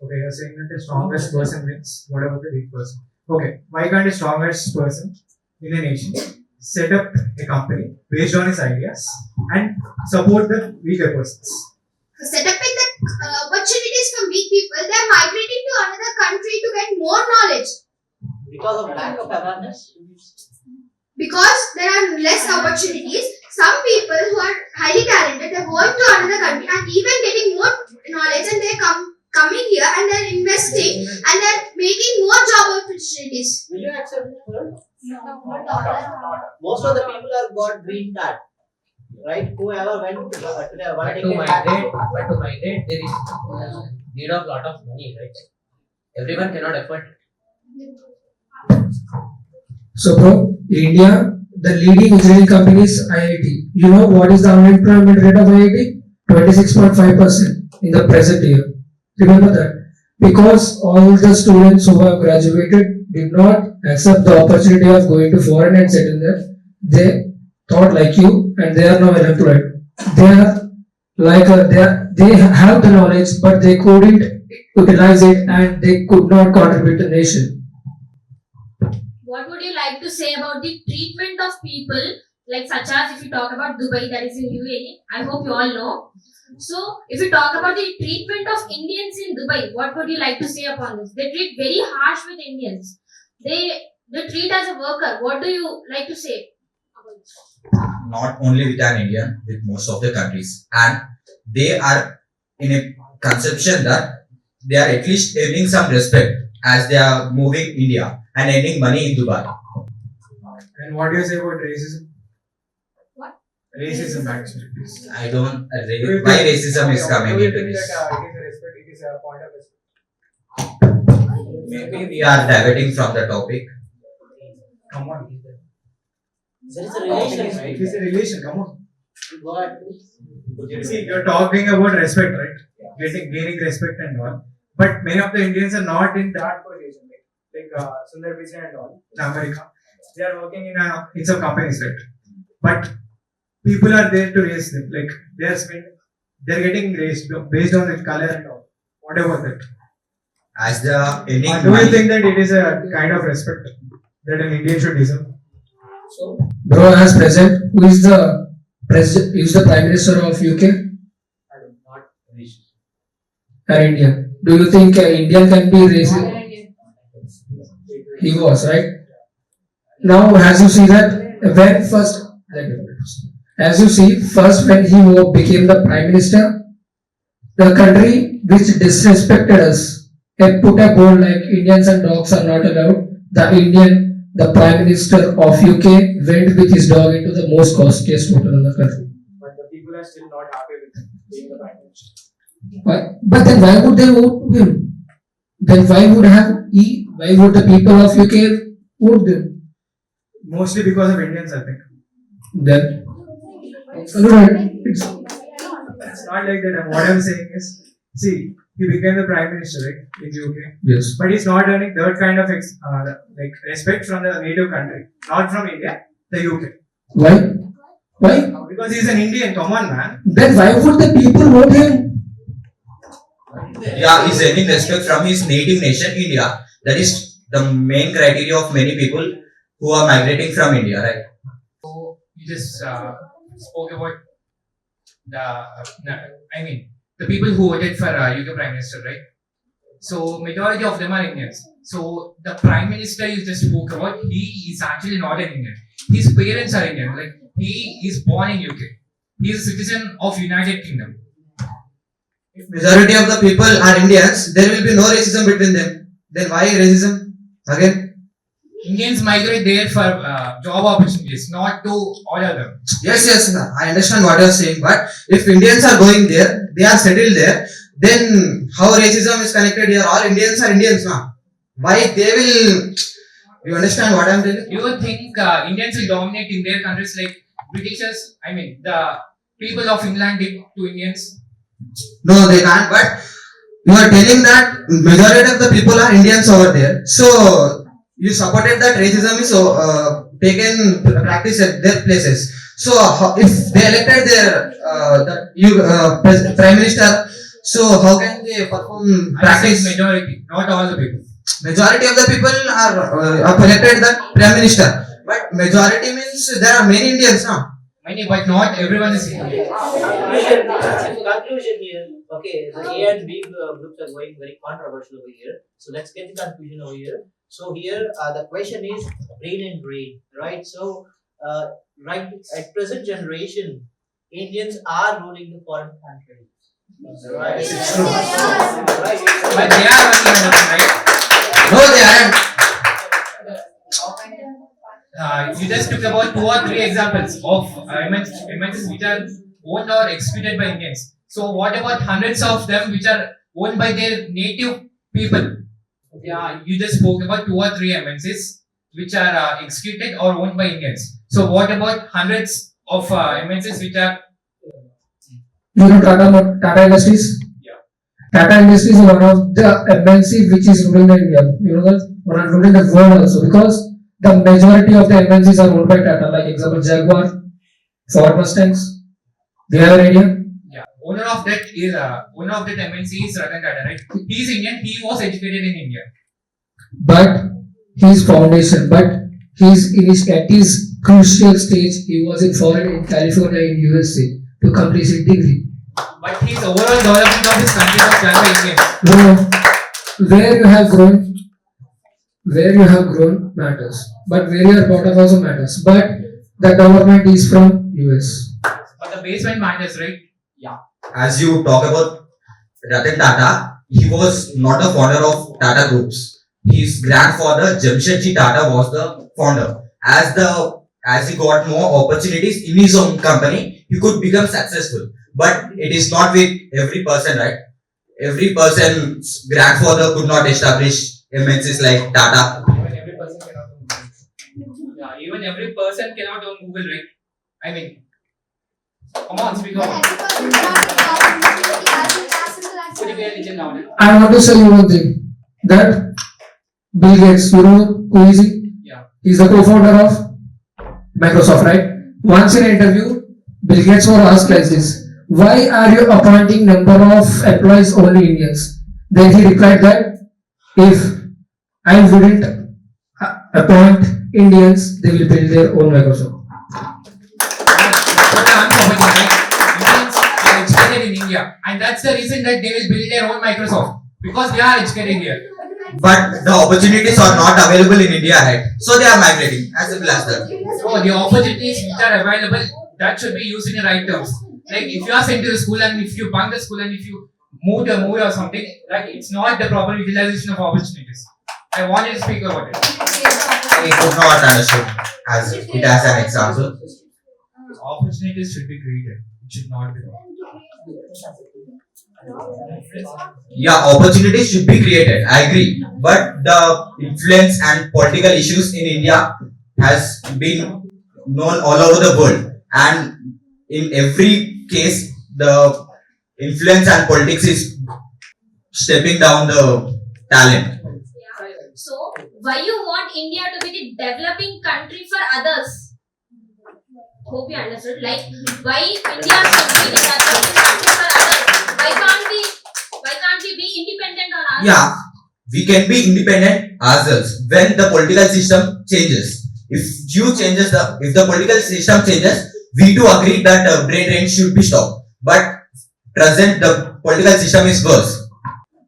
Okay, you're saying that the strongest person wins. What about the weak person? Okay, why can't the strongest person in a nation set up a company based on his ideas and support the weaker persons? Set up in the opportunities for weak people, they are migrating to another country to get more knowledge. Because of lack of awareness. Because there are less opportunities, some people who are highly talented, they're going to another country and even getting more knowledge, and they're coming here and they're investing and they're making more job opportunities. Will you accept it? Most of the people have got green card. Right? Whoever went to the But to migrate, there is need of lot of money, right? Everyone cannot afford it. So, bro, in India, the leading engineering company is IIT. You know what is the unemployment rate of IIT? 26.5% in the present year. Remember that. Because all the students who have graduated did not accept the opportunity of going to foreign and settle there. They thought like you and they are now unemployed. They are like they have the knowledge but they couldn't utilize it and they could not contribute to the nation. What would you like to say about the treatment of people, like such as if you talk about Dubai, that is in UAE, I hope you all know. So, if you talk about the treatment of Indians in Dubai, what would you like to say upon this? They treat very harsh with Indians. They treat as a worker. What do you like to say about this? Not only with an Indian, with most of the countries, and they are in a conception that they are at least earning some respect as they are moving India and earning money in Dubai. And what do you say about racism? What? Racism, actually. I don't. Why racism is coming Do you into think this? that it is a respect? It is a point of respect. Maybe we are diverting from the topic. Come on. There is a relation, right? It is a relation. Come on. Go ahead. See, you're talking about respect, right? Gaining respect and all. But many of the Indians are not in that position, like Sundar Pichai and all in America. They are working in some companies, right? But people are there to raise them. Like they're getting raised based on the color and all. What about that? As the earning Do you money, think that it is a kind of respect that an Indian should deserve? So, bro, as present, who is the president? Who is the Prime Minister of UK? An Indian. Do you think an Indian can be racist? He was, right? Now, as you see that when first, as you see, first when he became the Prime Minister, the country which disrespected us, they put a board like Indians and dogs are not allowed. The Prime Minister of UK went with his dog into the most costliest hotel in the country. But the people are still not happy with being the Prime Minister. But then why would they vote him? Then why would the people of UK vote them? Mostly because of Indians, I think. Then It's not like that. What I'm saying is, see, he became the Prime Minister, right, in UK. Yes. But he's not earning that kind of respect from the native country, not from India, the UK. Why? Why? Because he's an Indian. Come on, man. Then why would the people vote him? yeah, he's earning respect from his native nation, India. That is the main criteria of many people who are migrating from India, right? So you just spoke about the, the people who voted for UK Prime Minister, right? So majority of them are Indians. So the Prime Minister you just spoke about, he is actually not an Indian. His parents are Indian. Like he is born in UK. He is a citizen of United Kingdom. If majority of the people are Indians, there will be no racism between them. Then why racism? Again? Indians migrate there for job opportunities, not to order them. Yes, I understand what you are saying, but if Indians are going there, they are settled there, then how racism is connected here? All Indians are Indians now. Why they will, you understand what I am telling? You think Indians will dominate in their countries like Britishers? I mean, the people of England did to Indians. No, they can't, but you are telling that majority of the people are Indians over there. So, you supported that racism is taken practice at their places. So, if they elected their Prime Minister, so how can they perform practice? Majority, not all the people. Majority of the people are elected the Prime Minister. But majority means there are many Indians now. Many, but not everyone is Indian. Conclusion here. Okay, the A and B groups are going very controversial over here. So let's get the conclusion over here. So here the question is brain and brain, right? So right at present generation, Indians are ruling the foreign countries. Right? It's true. Right. But they are running under them, right? No, they aren't. You just took about 2 or 3 examples of MNCs which are owned or executed by Indians. So what about hundreds of them which are owned by their native people? Yeah, you just spoke about 2 or 3 MNCs which are executed or owned by Indians. So what about hundreds of MNCs which are? You know Tata Industries? Yeah. Tata Industries is one of the MNC which is ruling India. You know that? One of ruling the world also, because the majority of the MNCs are owned by Tata. Like example Jaguar, Ford Mustangs. Do you have an idea? Yeah, owner of that MNC is Ratan Tata, right? He is Indian. He was educated in India. But his foundation, at his crucial stage, he was in foreign in California in USA to complete his degree. But his overall development of his country was done by Indians. No, where you have grown matters, but where you are brought up also matters. But the government is from US. But the basement matters, right? Yeah. As you talk about Ratan Tata, he was not a founder of Tata Groups. His grandfather Jamshedji Tata was the founder. As he got more opportunities in his own company, he could become successful. But it is not with every person, right? Every person's grandfather could not establish MNCs like Tata. Even every person cannot own Google. Yeah, even every person cannot own Google, right? I mean, come on, speak on. Could you be a little louder? I want to say you one thing. That Bill Gates, you know who is he? Yeah. He's the co-founder of Microsoft, right? Once in an interview, Bill Gates was asked like this: why are you appointing number of employees only Indians? Then he replied that if I wouldn't appoint Indians, they will build their own Microsoft. Indians are educated in India, and that's the reason that they will build their own Microsoft, because they are educated here. But the opportunities are not available in India, right? So they are migrating. As simple as that. So the opportunities which are available, that should be used in the right terms. Like if you are sent to the school and if you bunk the school and if you move to a movie or something, like it's not the proper utilization of opportunities. I wanted to speak about it. I could not understand as it as an example. Opportunities should be created. It should not be. Yeah, opportunities should be created. I agree. But the influence and political issues in India has been known all over the world, and in every case, the influence and politics is stepping down the talent. So, why you want India to be the developing country for others? Hope you understood. Like, why India should be the developing country for others? Why can't we be independent on ourselves? Yeah, we can be independent ourselves when the political system changes. If the political system changes, we do agree that brain drain should be stopped. But present the political system is worse.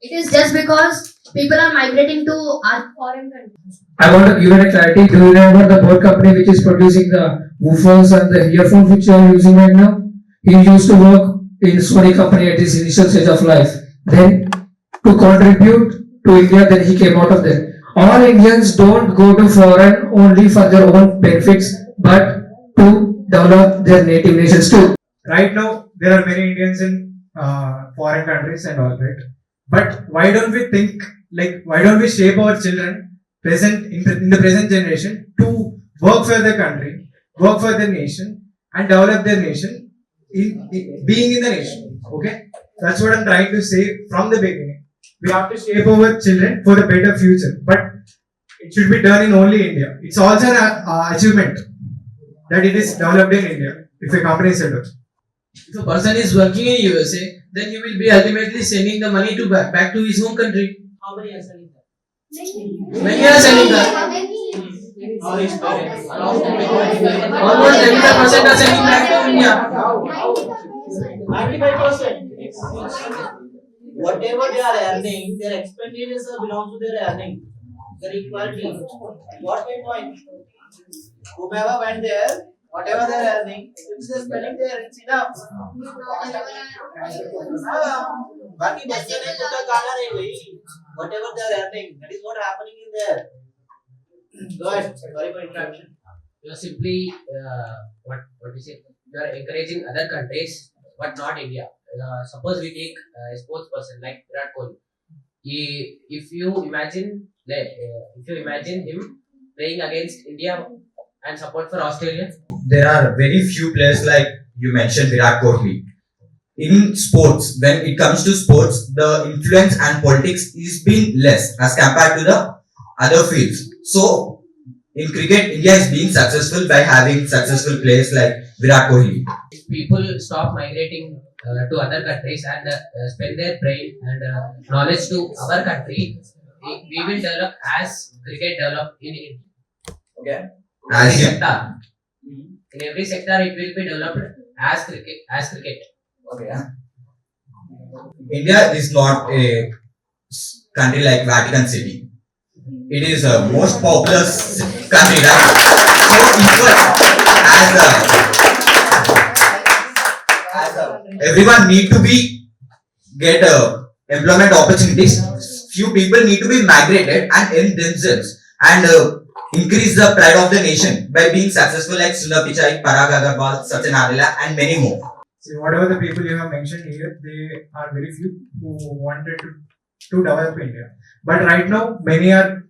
It is just because people are migrating to our foreign countries. I want to give it a clarity. Do you remember the board company which is producing the woofers and the earphones which you are using right now? He used to work in Sony company at his initial stage of life. Then to contribute to India, then he came out of there. All Indians don't go to foreign only for their own benefits, but to develop their native nations too. Right now, there are many Indians in foreign countries and all, right? But why don't we think, like, why don't we shape our children in the present generation to work for their country, work for their nation, and develop their nation being in the nation? Okay, that's what I'm trying to say from the beginning. We have to shape our children for a better future, but it should be done in only India. It's also an achievement that it is developed in India. If a company is set up. If a person is working in USA, then he will be ultimately sending the money to back to his home country. How many are selling that? Many are sending that. How is parents? Almost 75% are sending back to India. 95%. Whatever they are earning, their expenditures belong to their earning. Their equality. What's my point? Whomever went there, whatever they are earning, if they are spending there, it's enough. बाकी बच्चे नहीं खुद का खाना नहीं हुई. Whatever they are earning, that is what happening in there. Go ahead. Sorry for interruption. You are simply what you say. You are encouraging other countries, but not India. Suppose we take a sports person like Virat Kohli. If you imagine him playing against India and support for Australia, there are very few players like you mentioned Virat Kohli. In sports, when it comes to sports, the influence and politics is being less as compared to the other fields. So, in cricket, India is being successful by having successful players like Virat Kohli. if people stop migrating to other countries and spend their brain and knowledge to our country, we will develop as cricket developed in India. Okay. As Every in- sector. In every sector, it will be developed as cricket. Okay. India is not a country like Vatican City. It is a most populous country, right? So equal everyone need to be get employment opportunities. Few people need to be migrated and earn themselves and increase the pride of the nation by being successful like Sundar Pichai, Parag Agarwal, Sachin Adela, and many more. See, whatever the people you have mentioned here, they are very few who wanted to develop India. But right now, many are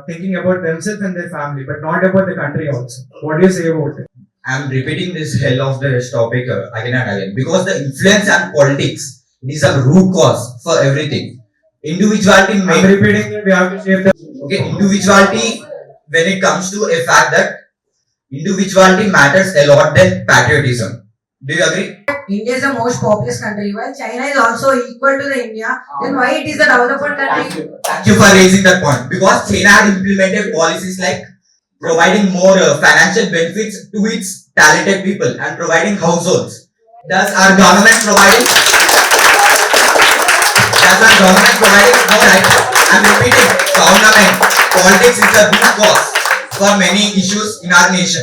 thinking about themselves and their family, but not about the country also. What do you say about it? I am repeating this hell of this topic again and again because the influence and politics is a root cause for everything. Individuality I'm repeating it, we have to shape the. Okay, individuality, when it comes to a fact that individuality matters a lot than patriotism. Do you agree? India is the most populous country, while China is also equal to the India. Then why it is the developed country? Thank you for raising that point because China had implemented policies like providing more financial benefits to its talented people and providing households. Does our government providing? No, right? I'm repeating. Government politics is a root cause for many issues in our nation.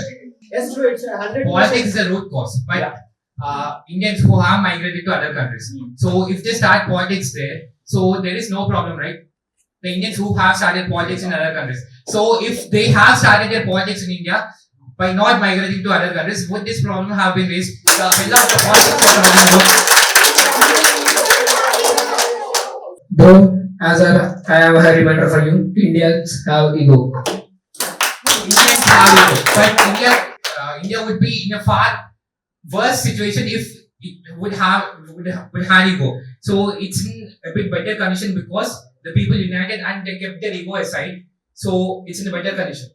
Yes, true. It's 100%. Politics is the root cause, but Indians who have migrated to other countries. So if they start politics there, so there is no problem, right? The Indians who have started politics in other countries. So if they have started their politics in India by not migrating to other countries, would this problem have been raised? The hell of the politics. Though, as I have a reminder for you, Indians have ego. Indians have ego, but India would be in a far worse situation if it would have ego. So it's in a bit better condition because the people united and they kept their ego aside. So it's in a better condition.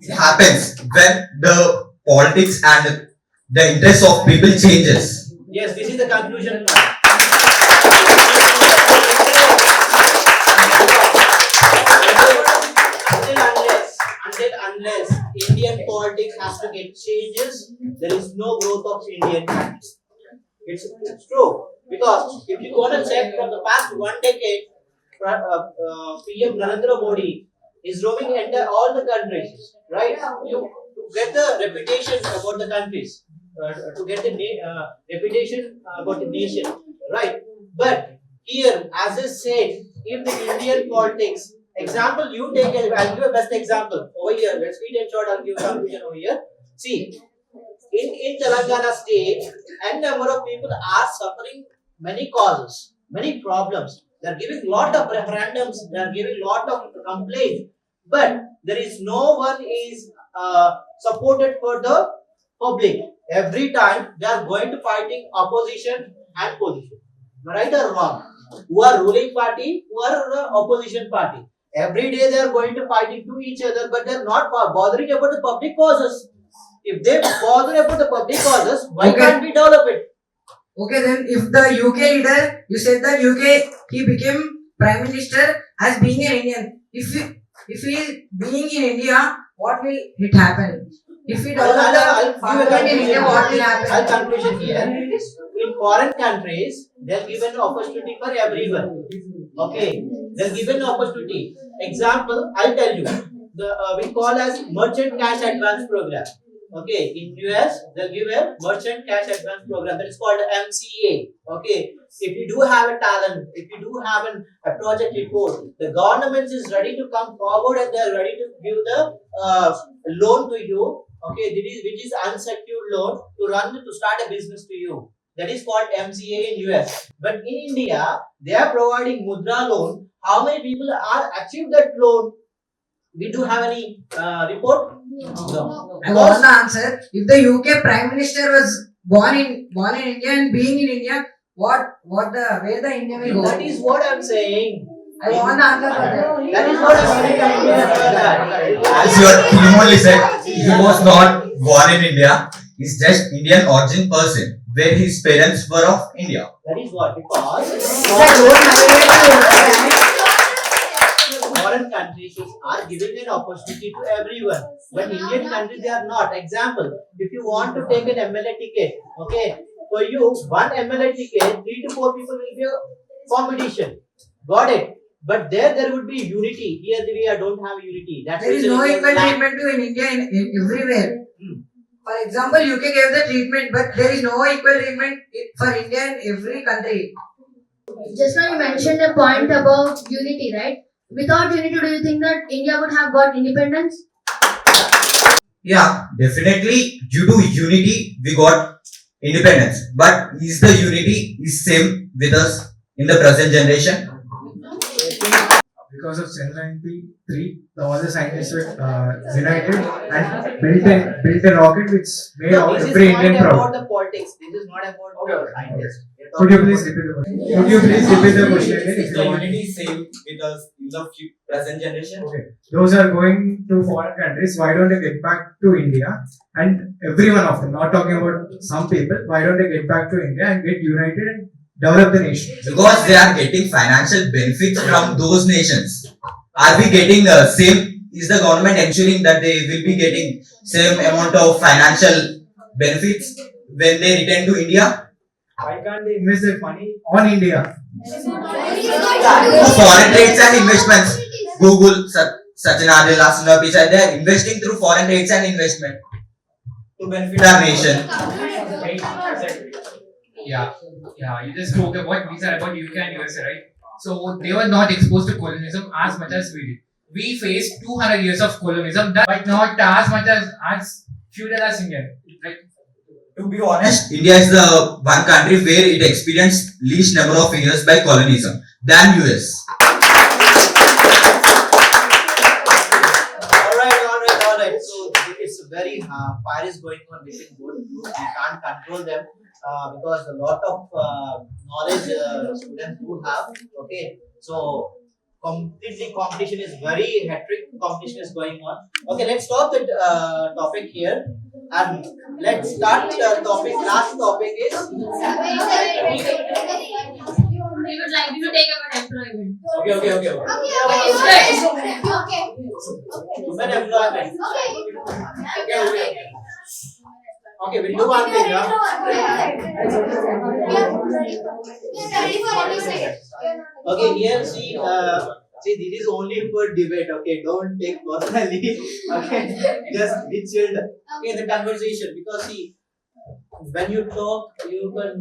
It happens when the politics and the interest of people changes. Yes, this is the conclusion. Unless Indian politics has to get changes, there is no growth of Indian country. It's true because if you go want to check from the past 1 decade, PM Narendra Modi is roaming enter all the countries, right? You to get the reputation about the countries, to get the reputation about the nation, right? But here, as I said, if the Indian politics, example you take, I'll give a best example over here. Let's read in short. I'll give a conclusion over here. See, in Telangana state, n number of people are suffering many causes, many problems. They are giving lot of referendums. They are giving lot of complaints, but there is no one is supported for the public. Every time they are going to fighting opposition and position. Right or wrong? Who are ruling party, who are the opposition party. Every day they are going to fighting to each other, but they are not bothering about the public causes. If they bother about the public causes, why can't we develop it? Okay, then if the UK leader, you said that UK, he became Prime Minister as being an Indian. If he being in India, what will it happen? If we develop the parliament in India, what will happen? I'll conclusion here. In foreign countries, they're given opportunity for everyone. Okay, they're given opportunity. Example, I'll tell you. We call as merchant cash advance program. Okay, in US, they'll give a merchant cash advance program that is called MCA. Okay, if you do have a talent, if you do have a project report, the government is ready to come forward and they are ready to give the loan to you. Okay, which is unsecured loan to start a business to you. That is called MCA in US. But in India, they are providing Mudra loan. How many people are achieved that loan? We do have any report? No. I want the answer. If the UK Prime Minister was born in India and being in India, where the India will go? That is what I'm saying. I want the answer for that. That is what I'm saying. As you only said, he was not born in India. He's just Indian origin person, where his parents were of India. That is what, because foreign countries are giving an opportunity to everyone, but Indian countries they are not. Example, if you want to take an MLA ticket, okay, for you one MLA ticket, 3 to 4 people will be a competition. Got it? But there would be unity. Here we don't have unity. That's there is no equal treatment to in India in everywhere. For example, UK gave the treatment, but there is no equal treatment for India in every country. Just now you mentioned a point about unity, right? Without unity, do you think that India would have got independence? Yeah, definitely. Due to unity, we got independence. But is the unity is same with us in the present generation? Because of NEWS9TV, all the scientists were united and built a rocket which made every Indian proud. This is not about the politics. This is not about the scientists. Could you please repeat the question? Could you please repeat the question again? Is the unity same with us in the present generation? Okay. Those are going to foreign countries. Why don't they get back to India? And every one of them, not talking about some people, why don't they get back to India and get united and develop the nation? Because they are getting financial benefits from those nations. Are we getting same? Is the government ensuring that they will be getting same amount of financial benefits when they return to India? Why can't they invest their money on India? Foreign trades and investments. Google, Sachin Adil, Asuna Pichai, they are investing through foreign trades and investment to benefit our nation. Yeah, you just spoke about these are about UK and USA, right? So they were not exposed to colonialism as much as we did. We faced 200 years of colonialism, but not as much as feudal as India, right? To be honest, India is the one country where it experienced least number of years by colonialism than US. Alright. So it's very fire is going on between both groups. We can't control them because a lot of knowledge students do have. Okay, so competition is very hectic. Competition is going on. Okay, let's stop the topic here. And let's start the topic. Last topic is We would like you to take about employment. Okay. Women employment. Okay, we'll do one thing. Okay, here see, this is only for debate. Okay, don't take personally. Okay, just be chilled. Okay, the conversation, because see, when you talk, you are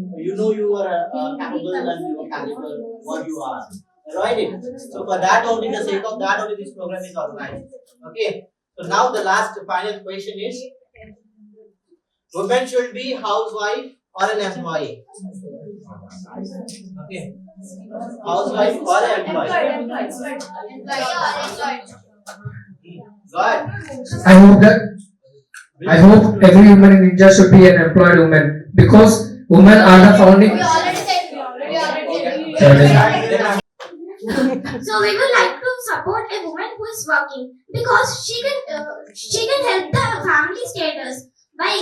capable and you are capable what you are. Right? So for that only, the sake of that only, this program is organized. Okay. So now the last final question is: women should be housewife or an employee? Okay. Housewife or an employee? God. I hope every woman in India should be an employed woman because women are the founding. So we would like to support a woman who is working because she can help the family status by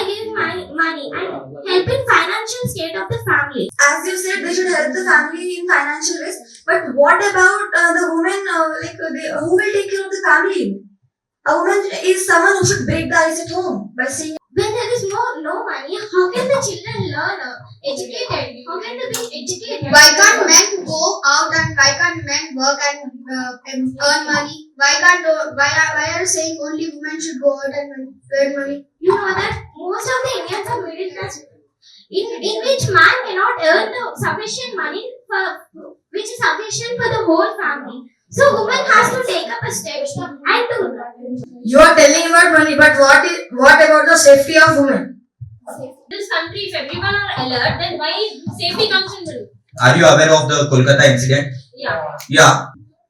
giving money and helping financial state of the family. As you said, they should help the family in financial ways. But what about the women? Who will take care of the family? A woman is someone who should break the ice at home by saying. When there is no money, how can the children learn educated? How can they be educated? Why can't men go out and why can't men work and earn money? Why are you saying only women should go out and earn money? You know that most of the Indians are middle class, in which man cannot earn the sufficient money which is sufficient for the whole family. So woman has to take up a step and do. You are telling about money, but what about the safety of women? This country, if everyone are alert, then why safety comes in middle? Are you aware of the Kolkata incident? Yeah. Yeah.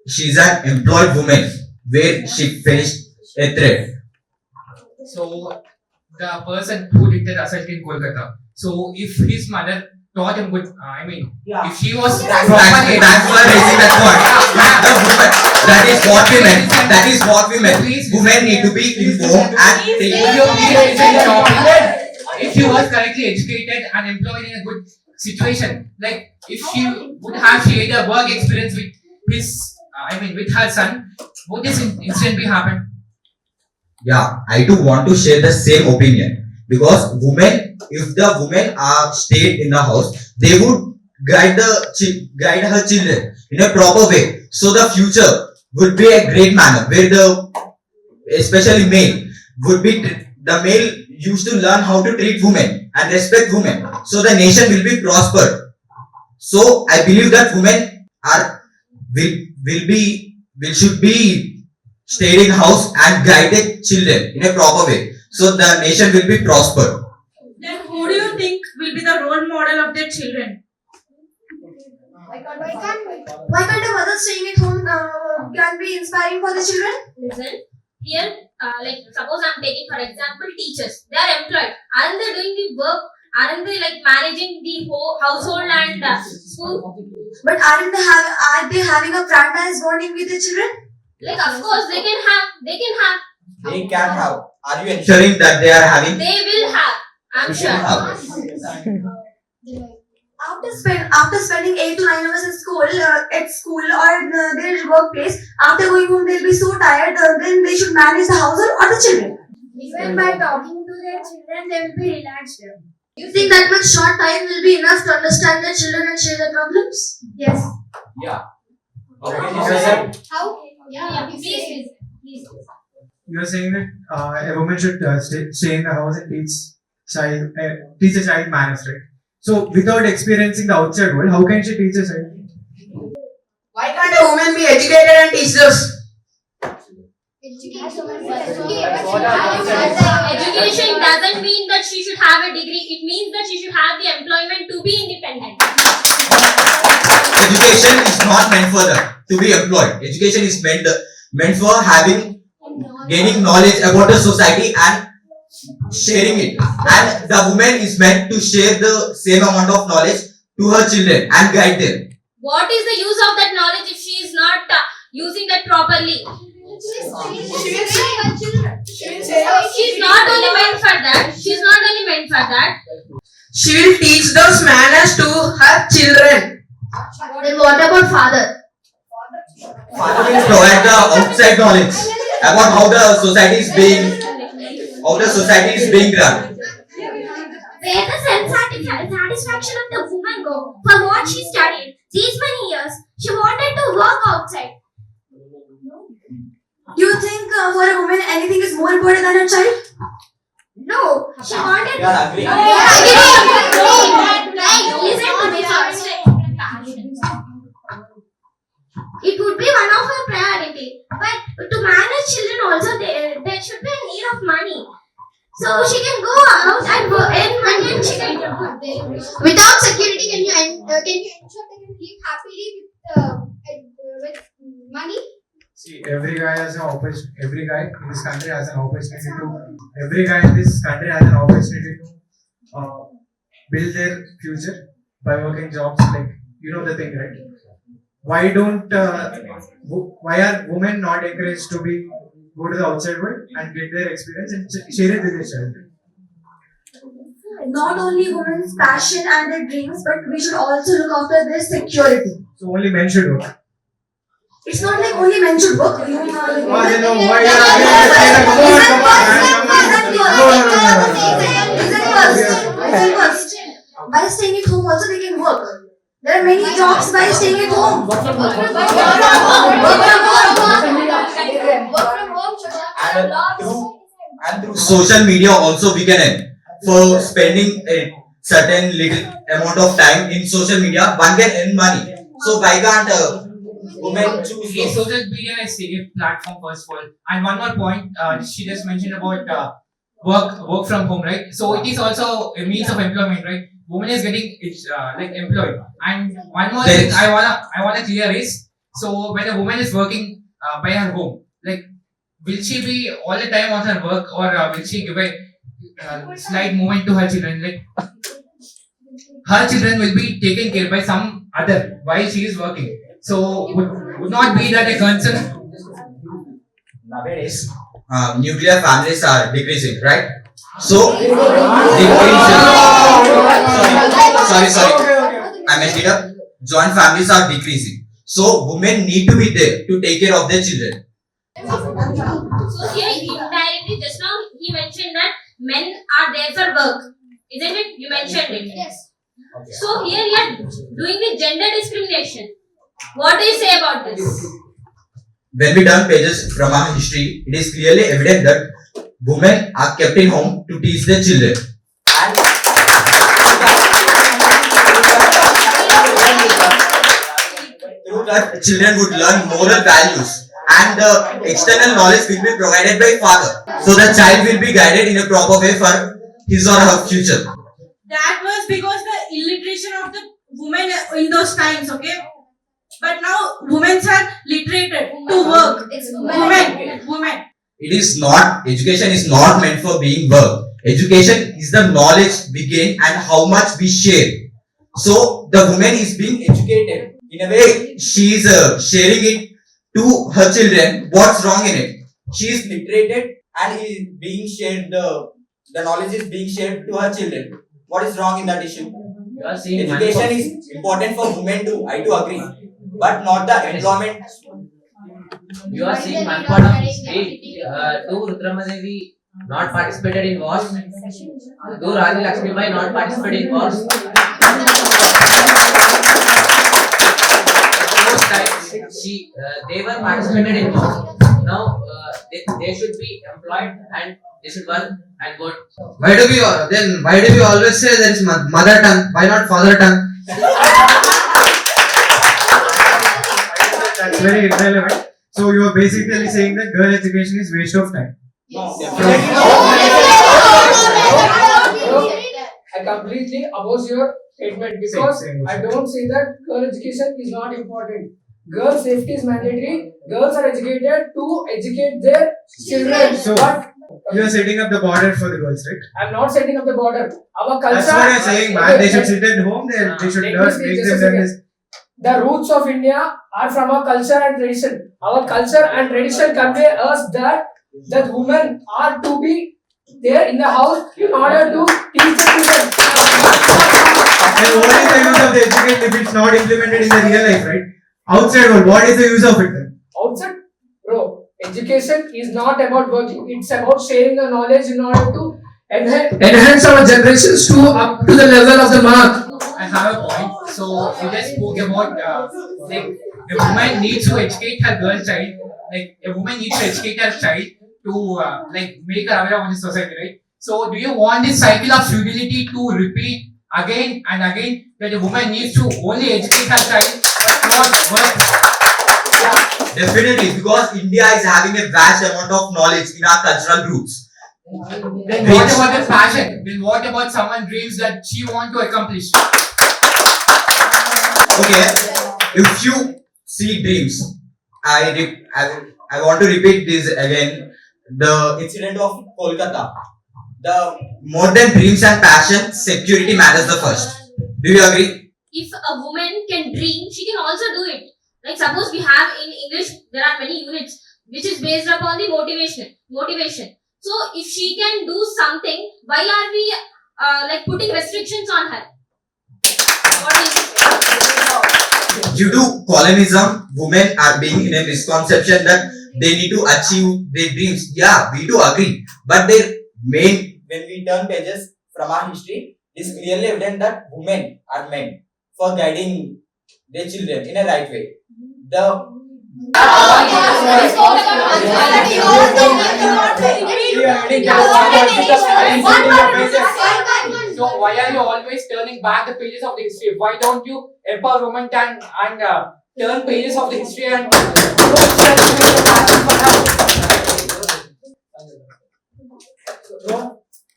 She's an employed woman where she faced a threat. So the person who did the assault in Kolkata. So if his mother taught him good, if she was Thanks for raising that point. The woman, that is what we meant. That is what we meant. Women need to be informed and if she was correctly educated and employed in a good situation, like if she would have shared a work experience with with her son, would this incident be happened? Yeah, I do want to share the same opinion because if the women are stayed in the house, they would guide her children in a proper way. So the future would be a great manner where especially male the male used to learn how to treat women and respect women. So the nation will be prospered. So I believe that women should be stayed in house and guide their children in a proper way. So the nation will be prospered. Then who do you think will be the role model of their children? Why can't a mother staying at home can be inspiring for the children? Listen, here, suppose I'm taking for example teachers. They are employed. Aren't they doing the work? Aren't they managing the whole household and school? But are they having a fraternized bonding with the children? Of course they can have. They can have. Are you ensuring that they are having? They will have. I'm sure. After spending 8 to 9 hours at school or their workplace, after going home they'll be so tired. Then they should manage the household or the children. Even by talking to their children, they will be relaxed. You think that much short time will be enough to understand their children and share their problems? Yes. Yeah. How? Yeah. Please. You are saying that a woman should stay in the house and teach a child manners, right? So, without experiencing the outside world, how can she teach a child? Why can't a woman be educated and teach us? Education doesn't mean that she should have a degree. It means that she should have the employment to be independent. Education is not meant for to be employed. Education is meant for gaining knowledge about the society and sharing it. And the woman is meant to share the same amount of knowledge to her children and guide them. What is the use of that knowledge if she is not using that properly? She's not only meant for that. She will teach those manners to her children. Then what about father? Father will provide the outside knowledge about how the society is being run. Where the satisfaction of the woman go for what she studied these many years? She wanted to work outside. You think for a woman anything is more important than a child? No, she wanted. Yeah, agree. Listen to me first. It would be one of her priority, but to manage children also there should be a need of money. So she can go out and earn money and she can. Without security, can you ensure they can live happily with money? See, every guy has an opportunity. Every guy in this country has an opportunity to. Every guy in this country has an opportunity to build their future by working jobs. Like you know the thing, right? Why don't? Why are women not encouraged to go to the outside world and get their experience and share it with their child? Not only women's passion and their dreams, but we should also look after their security. So only men should work. It's not like only men should work. Why you know why you Listen first. By staying at home also they can work. There are many jobs by staying at home. Work from home. And through social media also we can earn. For spending a certain little amount of time in social media, one can earn money. So why can't women choose? Okay, social media is a platform first of all. And one more point, she just mentioned about work from home, right? So it is also a means of employment, right? Woman is getting like employed. And one more thing I wanna clear is, so when a woman is working by her home, like will she be all the time on her work, or will she give a slight moment to her children? Like her children will be taken care by some other while she is working. So would not be that a concern? Nowadays, nuclear families are decreasing, right? So, sorry, I messed it up. Joint families are decreasing. So, women need to be there to take care of their children. So here indirectly just now he mentioned that men are there for work, isn't it? You mentioned it. Yes. So here you are doing the gender discrimination. What do you say about this? When we turn pages from our history, it is clearly evident that women are kept in home to teach their children. And through that, children would learn moral values, and external knowledge will be provided by father. So the child will be guided in a proper way for his or her future. That was because the illiteration of the women in those times, okay? But now women are literated to work. It's Women. It is not, education is not meant for being work. Education is the knowledge we gain and how much we share. So the woman is being educated. In a way, she is sharing it to her children. What's wrong in it? She is literated and he is being shared, the knowledge is being shared to her children. What is wrong in that issue? Education is important for women too, I do agree. But not the employment. You are seeing one part of history. Do Rudramadevi not participated in wars? Do Rani Lakshmibai not participate in wars? Most times they were participated in wars. Now they should be employed and they should work and good. Why do we always say there is mother tongue? Why not father tongue? That's very irrelevant. So you are basically saying that girl education is waste of time. I completely oppose your statement because I don't say that girl education is not important. Girl safety is mandatory. Girls are educated to educate their children. So But you are setting up the border for the girls, right? I'm not setting up the border. Our culture. That's what I'm saying, man. They should sit at home. They should learn. Make them learn this. The roots of India are from our culture and tradition. Our culture and tradition convey us that women are to be there in the house in order to teach the children. And what is the use of the education if it's not implemented in the real life, right? Outside world, what is the use of it then? Outside, bro, education is not about working. It's about sharing the knowledge in order to enhance our generations to up to the level of the mark. I have a point. So you just spoke about like a woman needs to educate her girl child. Like a woman needs to educate her child to like make her aware of the society, right? So do you want this cycle of feudality to repeat again and again? That a woman needs to only educate her child but not work. Definitely, because India is having a vast amount of knowledge in our cultural roots. Then what about the passion? Then what about someone's dreams that she want to accomplish? Okay, if you see dreams, I want to repeat this again. The incident of Kolkata. The more than dreams and passion, security matters the first. Do you agree? If a woman can dream, she can also do it. Like suppose we have in English, there are many units which is based upon the motivation. So if she can do something, why are we like putting restrictions on her? What is Due to colonialism, women are being in a misconception that they need to achieve their dreams. Yeah, we do agree. But their main, when we turn pages from our history, it's clearly evident that women are meant for guiding their children in a right way. So why are you always turning back the pages of the history? Why don't you empower women and turn pages of the history and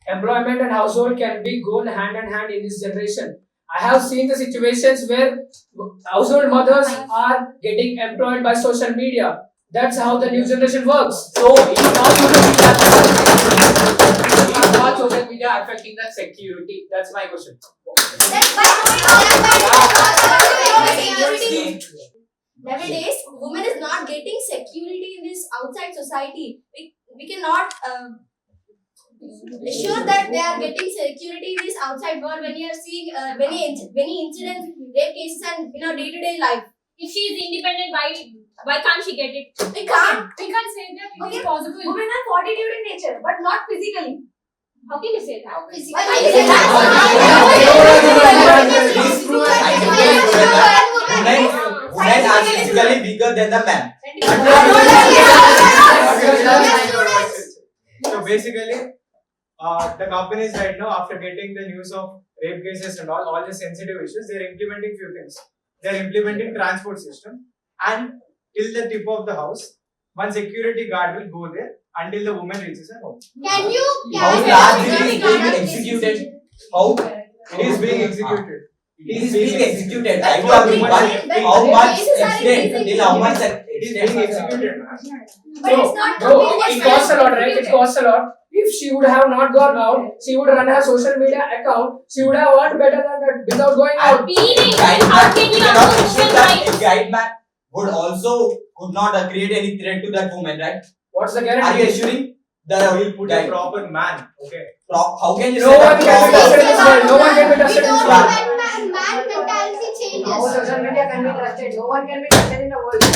Employment and household can be gone hand in hand in this generation. I have seen the situations where household mothers are getting employed by social media. That's how the new generation works. so is not social media affecting the security? That's my question. Nowadays, women is not getting security in this outside society. We cannot assure that they are getting security in this outside world when you are seeing many incidents, rape cases, and in our day-to-day life. if she is independent, why can't she get it? We can't say that it is possible. Women are fortitude in nature, but not physically. How can you say that? Women are physically bigger than the man. So basically, the companies right now, after getting the news of rape cases and all the sensitive issues, they are implementing few things. They are implementing transport system, and till the tip of the house, one security guard will go there until the woman reaches her home. Can you? How largely it is being executed? How it is being executed? It is being executed. I do agree, but how much extent? Till how much it is being executed? But it's not it costs a lot, right? It costs a lot. If she would have not gone out, she would run her social media account. She would have earned better than that without going out. How can you have social that a guide man would also could not create any threat to that woman, right? What's the guarantee? Are you assuring that will put a proper man? Okay. How can you No say one that can be proper? trusted in this world. No one can be trusted in this world. man mentality changes. How social media can be trusted? No one can be trusted in the world. No one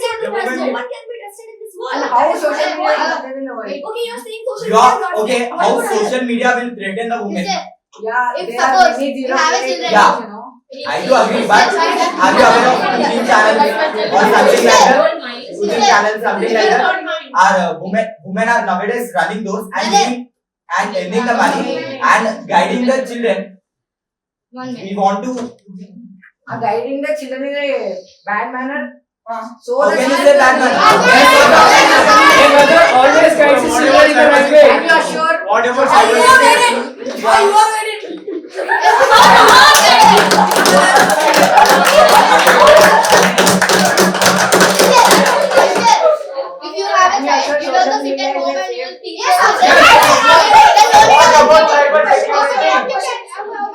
can be trusted in this world. And how social media is trusted in the world? Okay, you're saying social media is not Okay, trusted. how social media will threaten the woman? Yeah, If there are suppose many you zero have a credit, children, Yeah. you know. I do agree, but are you aware of cooking channel or something like that? Cooking channel, something like that. Are women are nowadays running those and earning the money and guiding the children. We want to. Guiding the children in a bad manner. So How the can you children say bad manner? A mother always guides his children in the right way. And you are sure. Whatever if you have a child, you don't sit at home and you will teach. Yes,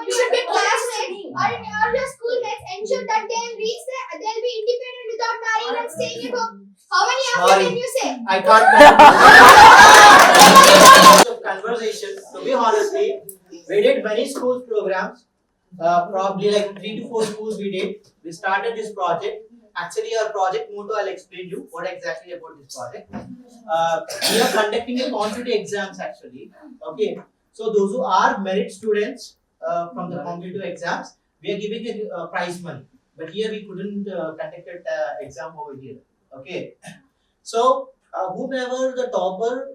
you should get classmates or your schoolmates. Ensure that they'll be independent without marrying and staying at home. How many of you can you say? I can't. Conversation. To be honestly, we did many schools programs. Probably like 3 to 4 schools we did. We started this project, Actually, our project motto, I'll explain you what exactly about this project. We are conducting a competitive exams actually. Okay, so those who are merit students from the competitive exams, we are giving a prize money. But here we couldn't conduct an exam over here. Okay, so whomever the topper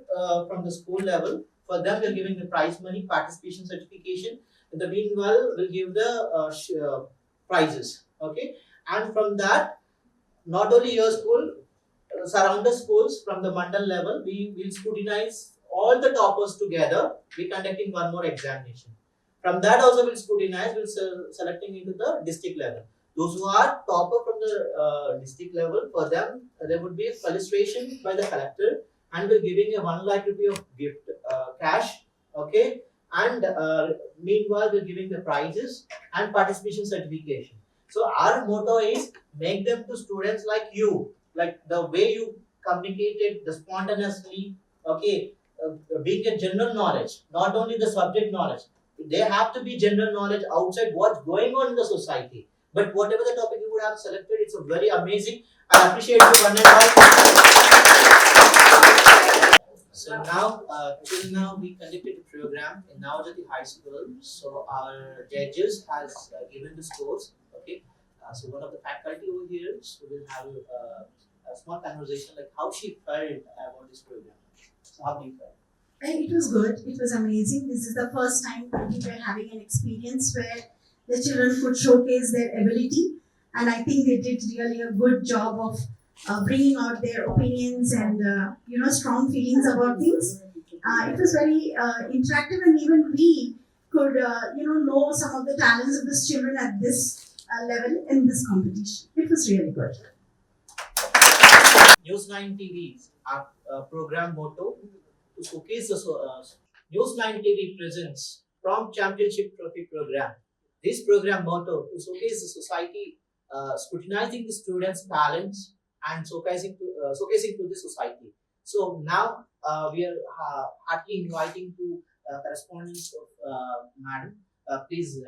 from the school level, for them we're giving the prize money, participation certification. In the meanwhile, we'll give the prizes. Okay, and from that, not only your school, surrounded schools from the mandal level, we will scrutinize all the toppers together. We're conducting one more examination. From that also we'll scrutinize, we'll selecting into the district level. Those who are topper from the district level, for them there would be a felicitation by the collector, and we're giving a 1 lakh rupee of gift cash. Okay, and meanwhile we're giving the prizes and participation certification. So our motto is make them to students like you, like the way you communicated, the spontaneously. Okay, being a general knowledge, not only the subject knowledge. They have to be general knowledge outside what's going on in the society. But whatever the topic you would have selected, it's a very amazing. I appreciate you one and all. So now, till now, we conducted a program in Navajoti High School. So our judges has given the scores. Okay, so one of the faculty over here, so we'll have a small conversation like how she felt about this program. So how do you feel? It was good. It was amazing. This is the first time we were having an experience where the children could showcase their ability, and I think they did really a good job of bringing out their opinions and strong feelings about things. It was very interactive, and even we could know some of the talents of these children at this level in this competition. It was really good. NEWS9TV's program motto to showcase the NEWS9TV presents Prompt Championship Trophy Program. This program motto to showcase the society, scrutinizing the students' talents and showcasing to the society. So now we are heartily inviting to correspondence of Madam. Please.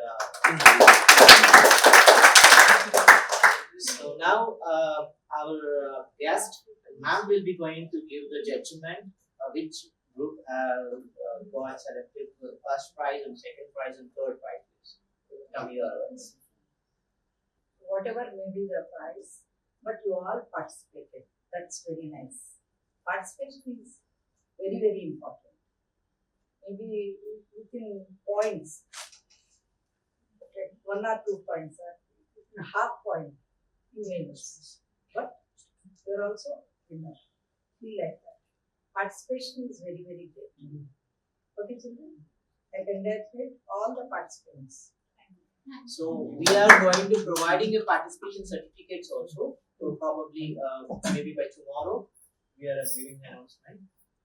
So now our guest, Ma'am, will be going to give the judgment which group got selected for the first prize and second prize and third prize. Come here. Whatever may be the prize, but you all participated. That's very nice. Participation is very, very important. Maybe within points, okay, 1 or 2 points, or half point, you may miss. But you're also winner. Feel like that. Participation is very, very good. Okay, children? I congratulate all the participants. So we are going to providing a participation certificates also. So probably maybe by tomorrow we are giving an announcement.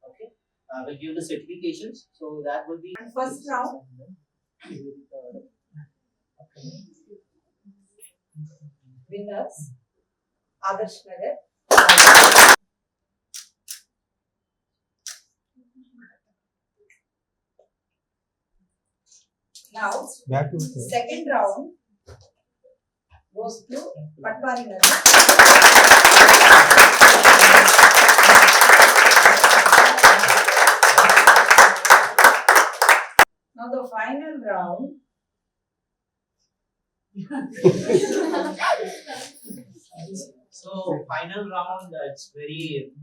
Okay, we'll give the certifications. So that will be. And first round. Winners, Adarsh Nagar. Now, second round goes to Patwari Nagar. Now the final round. So final round, it's very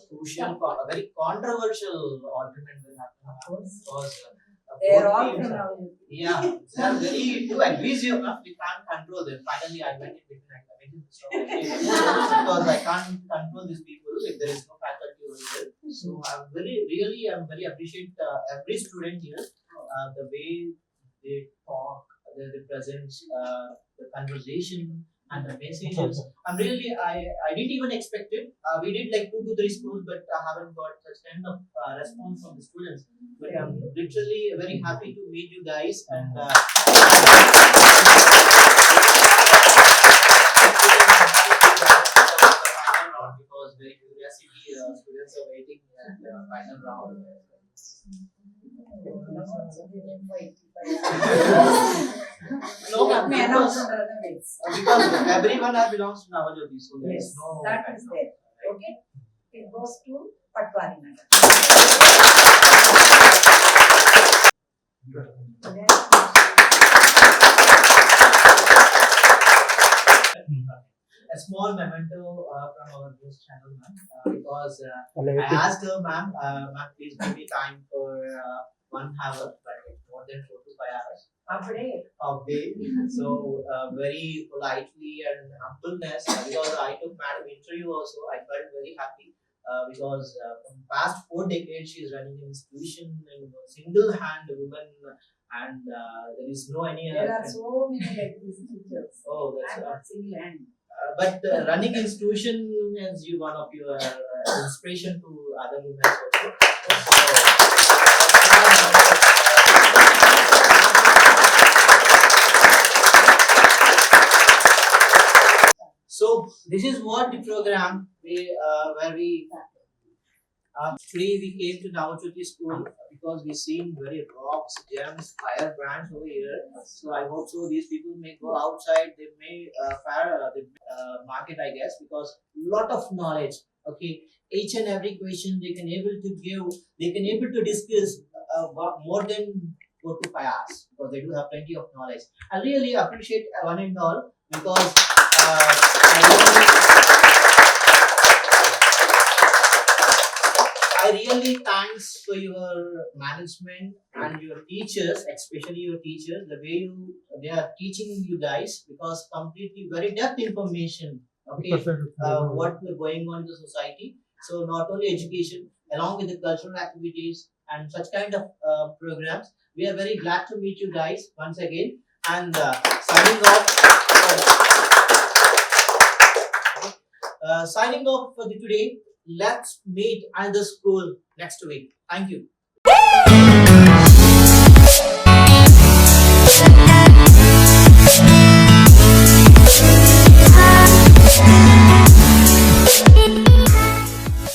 crucial, very controversial argument will happen because They are both all teams from are- our yeah, they are very too aggressive enough. We can't control them. Finally, I went in between. I went in because I can't control these people if there is no faculty over here. So I'm very appreciate every student here. The way they talk, they present, the conversation and the messages. I didn't even expect it. We did like 2 to 3 schools, but I haven't got such kind of response from the students. But I'm literally very happy to meet you guys and. Because very curiosity, students are waiting at the final round. No, Let ma'am, me announce under the names. because everyone has belongs to Navajyoti, so there Yes, is no. that is there. Okay, it goes to Patwari Nagar. A small memento from our news channel, ma'am, because I asked her, ma'am, please give me time for 1 hour, but it's more than 4 to 5 hours. Of day. So very politely and humbleness, because I took madam interview also, I felt very happy. Because from past 4 decades she is running an institution in single hand woman, and there is no any There are so many like these teachers. Oh, that's I'm not single hand. but running institution is you one of your inspiration to other women also. So this is what the program where we today we came to Navajyoti school because we seen very rocks, gems, fire brands over here. So I hope so these people may go outside, they may fire the market, I guess, because lot of knowledge. Okay, each and every question they can able to give, they can able to discuss more than 4 to 5 hours, because they do have plenty of knowledge. I really appreciate one and all, because I really thanks for your management and your teachers, especially your teachers, the way they are teaching you guys, because completely very depth information. Okay, what is going on in the society. So not only education, along with the cultural activities and such kind of programs. We are very glad to meet you guys once again, and signing off for the today. Let's meet at the school next week. Thank you.